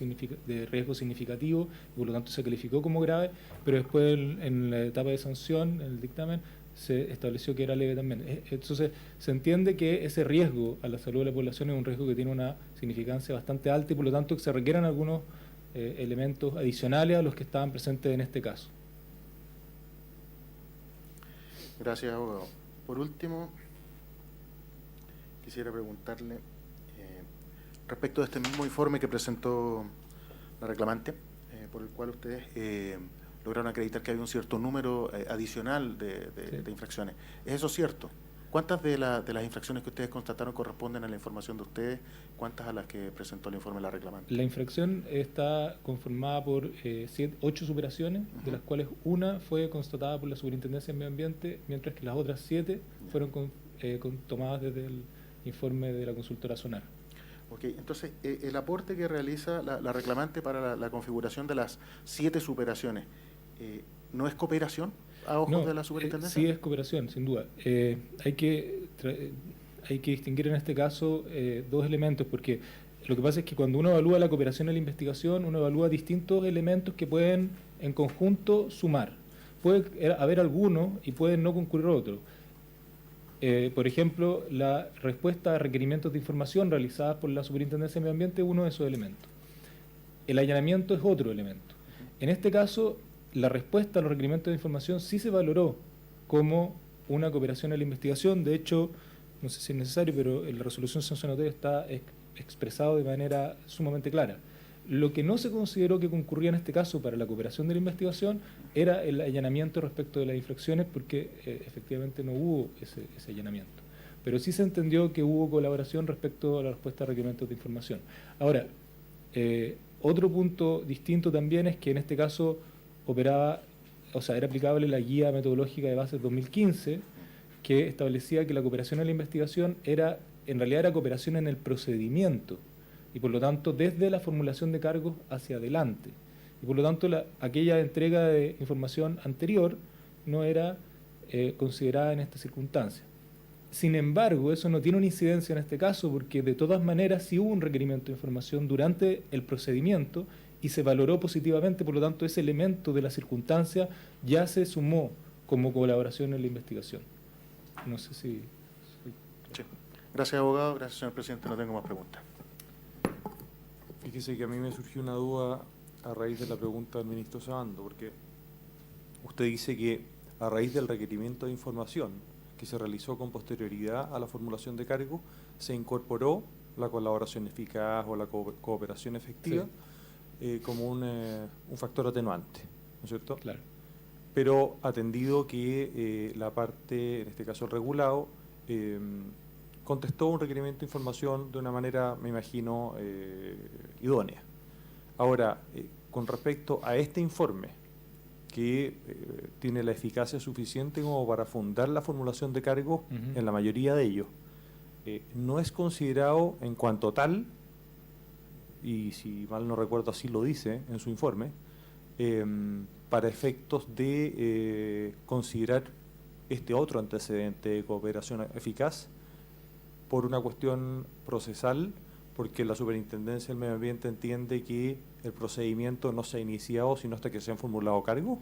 de riesgo significativo y por lo tanto se calificó como grave, pero después en la etapa de sanción, en el dictamen, se estableció que era leve también. Entonces se entiende que ese riesgo a la salud de la población es un riesgo que tiene una significancia bastante alta y por lo tanto que se requieran algunos elementos adicionales a los que estaban presentes en este caso. Gracias, abogado. Por último, quisiera preguntarle respecto de este mismo informe que presentó la reclamante, por el cual ustedes lograron acreditar que había un cierto número adicional de infracciones. ¿Es eso cierto? ¿Cuántas de las infracciones que ustedes constataron corresponden a la información de ustedes? ¿Cuántas a las que presentó el informe la reclamante? La infracción está conformada por 8 superaciones, de las cuales una fue constatada por la Superintendencia de Medio Ambiente, mientras que las otras 7 fueron tomadas desde el informe de la consultora Sonar. Ok, entonces, el aporte que realiza la reclamante para la configuración de las 7 superaciones, ¿no es cooperación a ojos de la superintendencia? Sí es cooperación, sin duda. Hay que distinguir en este caso 2 elementos, porque lo que pasa es que cuando uno evalúa la cooperación en la investigación, uno evalúa distintos elementos que pueden en conjunto sumar. Puede haber algunos y pueden no concurrir otros. Por ejemplo, la respuesta a requerimientos de información realizadas por la Superintendencia de Medio Ambiente es uno de esos elementos. El allanamiento es otro elemento. En este caso, la respuesta a los requerimientos de información sí se valoró como una cooperación en la investigación. De hecho, no sé si es necesario, pero en la resolución sancionatoria está expresado de manera sumamente clara. Lo que no se consideró que concurría en este caso para la cooperación de la investigación era el allanamiento respecto de las infracciones, porque efectivamente no hubo ese allanamiento. Pero sí se entendió que hubo colaboración respecto a la respuesta a requerimientos de información. Ahora, otro punto distinto también es que en este caso era aplicable la guía metodológica de bases 2015, que establecía que la cooperación en la investigación en realidad era cooperación en el procedimiento, y por lo tanto desde la formulación de cargos hacia adelante. Y por lo tanto aquella entrega de información anterior no era considerada en esta circunstancia. Sin embargo, eso no tiene una incidencia en este caso, porque de todas maneras sí hubo un requerimiento de información durante el procedimiento y se valoró positivamente, por lo tanto ese elemento de la circunstancia ya se sumó como colaboración en la investigación. No sé si... Sí. Gracias, abogado. Gracias, señor presidente. No tengo más preguntas. Fíjese que a mí me surgió una duda a raíz de la pregunta del ministro Sabando, porque usted dice que a raíz del requerimiento de información que se realizó con posterioridad a la formulación de cargo, se incorporó la colaboración eficaz o la cooperación efectiva como un factor atenuante, ¿no es cierto? Claro. Pero atendido que la parte, en este caso el regulado, contestó un requerimiento de información de una manera, me imagino, idónea. Ahora, con respecto a este informe, que tiene la eficacia suficiente como para fundar la formulación de cargos en la mayoría de ellos, no es considerado en cuanto tal, y si mal no recuerdo así lo dice en su informe, para efectos de considerar este otro antecedente de cooperación eficaz por una cuestión procesal, porque la Superintendencia del Medio Ambiente entiende que el procedimiento no se ha iniciado sino hasta que se han formulado cargos.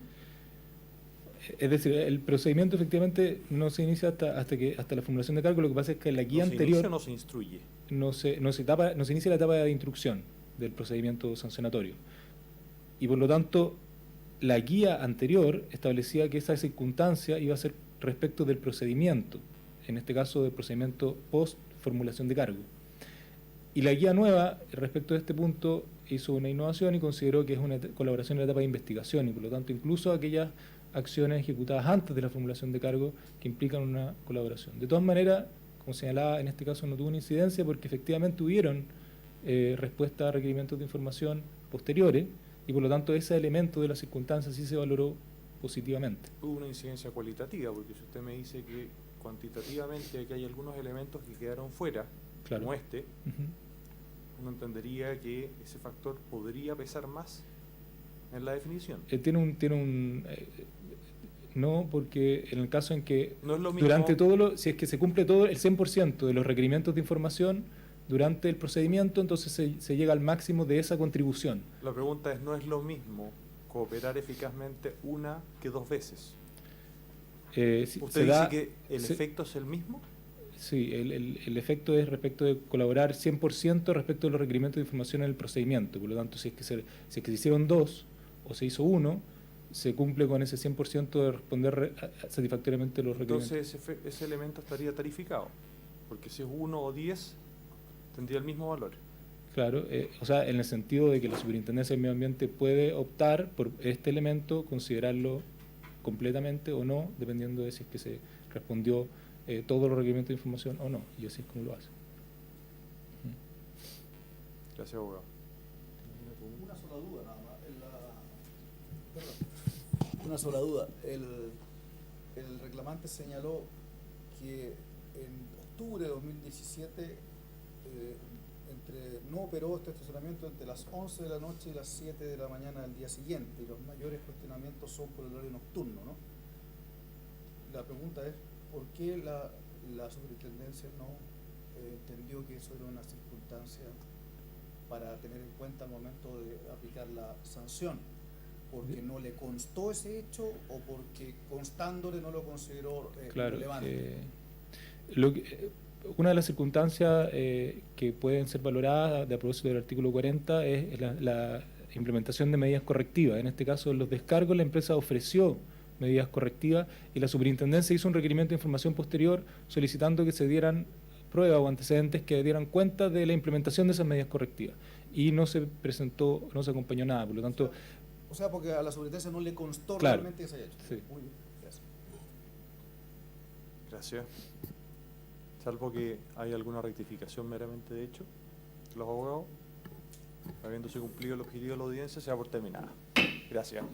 Es decir, el procedimiento efectivamente no se inicia hasta la formulación de cargo. Lo que pasa es que la guía anterior... ¿No se instruye? No se inicia la etapa de instrucción del procedimiento sancionatorio. Y por lo tanto, la guía anterior establecía que esa circunstancia iba a ser respecto del procedimiento, en este caso del procedimiento post formulación de cargo. Y la guía nueva, respecto de este punto, hizo una innovación y consideró que es una colaboración en la etapa de investigación, y por lo tanto incluso aquellas acciones ejecutadas antes de la formulación de cargo que implican una colaboración. De todas maneras, como señalaba, en este caso no tuvo una incidencia porque efectivamente hubieron respuesta a requerimientos de información posteriores, y por lo tanto ese elemento de la circunstancia sí se valoró positivamente. Hubo una incidencia cualitativa, porque si usted me dice que cuantitativamente que hay algunos elementos que quedaron fuera, Claro. como este, uno entendería que ese factor podría pesar más en la definición. No, porque en el caso en que No es lo mismo, durante si es que se cumple todo el 100% de los requerimientos de información durante el procedimiento, entonces se llega al máximo de esa contribución. la pregunta es, ¿no es lo mismo cooperar eficazmente una que 2 veces? ¿Usted dice que el efecto es el mismo? Sí, el efecto es respecto de colaborar 100% respecto de los requerimientos de información en el procedimiento. Por lo tanto, si es que se hicieron 2 o se hizo 1, se cumple con ese 100% de responder satisfactoriamente los requerimientos. Entonces ese elemento estaría tarificado, Porque si es 1 o 10, tendría el mismo valor. Claro, o sea, en el sentido de que la Superintendencia del Medio Ambiente puede optar por este elemento, considerarlo completamente o no, dependiendo de si es que se respondió todos los requerimientos de información o no, y así es como lo hace. Gracias, abogado. Una sola duda nada más. Una sola duda. El reclamante señaló que en octubre de 2017 no operó este estacionamiento entre las 11 de la noche y las 7 de la mañana del día siguiente, y los mayores cuestionamientos son por el horario nocturno, ¿no? La pregunta es, ¿por qué la superintendencia no entendió que eso era una circunstancia para tener en cuenta al momento de aplicar la sanción? ¿Porque no le constó ese hecho o porque constándole no lo consideró Claro, relevante? una de las circunstancias que pueden ser valoradas de a propósito del artículo 40 es la implementación de medidas correctivas. En este caso, en los descargos, la empresa ofreció medidas correctivas y la superintendencia hizo un requerimiento de información posterior solicitando que se dieran pruebas o antecedentes que dieran cuenta de la implementación de esas medidas correctivas. Y no se presentó, no se acompañó nada. Por lo tanto, O sea, porque a la superintendencia no le constó Claro, realmente que se haya hecho. sí. Muy bien, gracias. Gracias. Salvo que hay alguna rectificación meramente de hecho, los abogados, habiéndose cumplido el objetivo de la audiencia, se da por terminada. Gracias.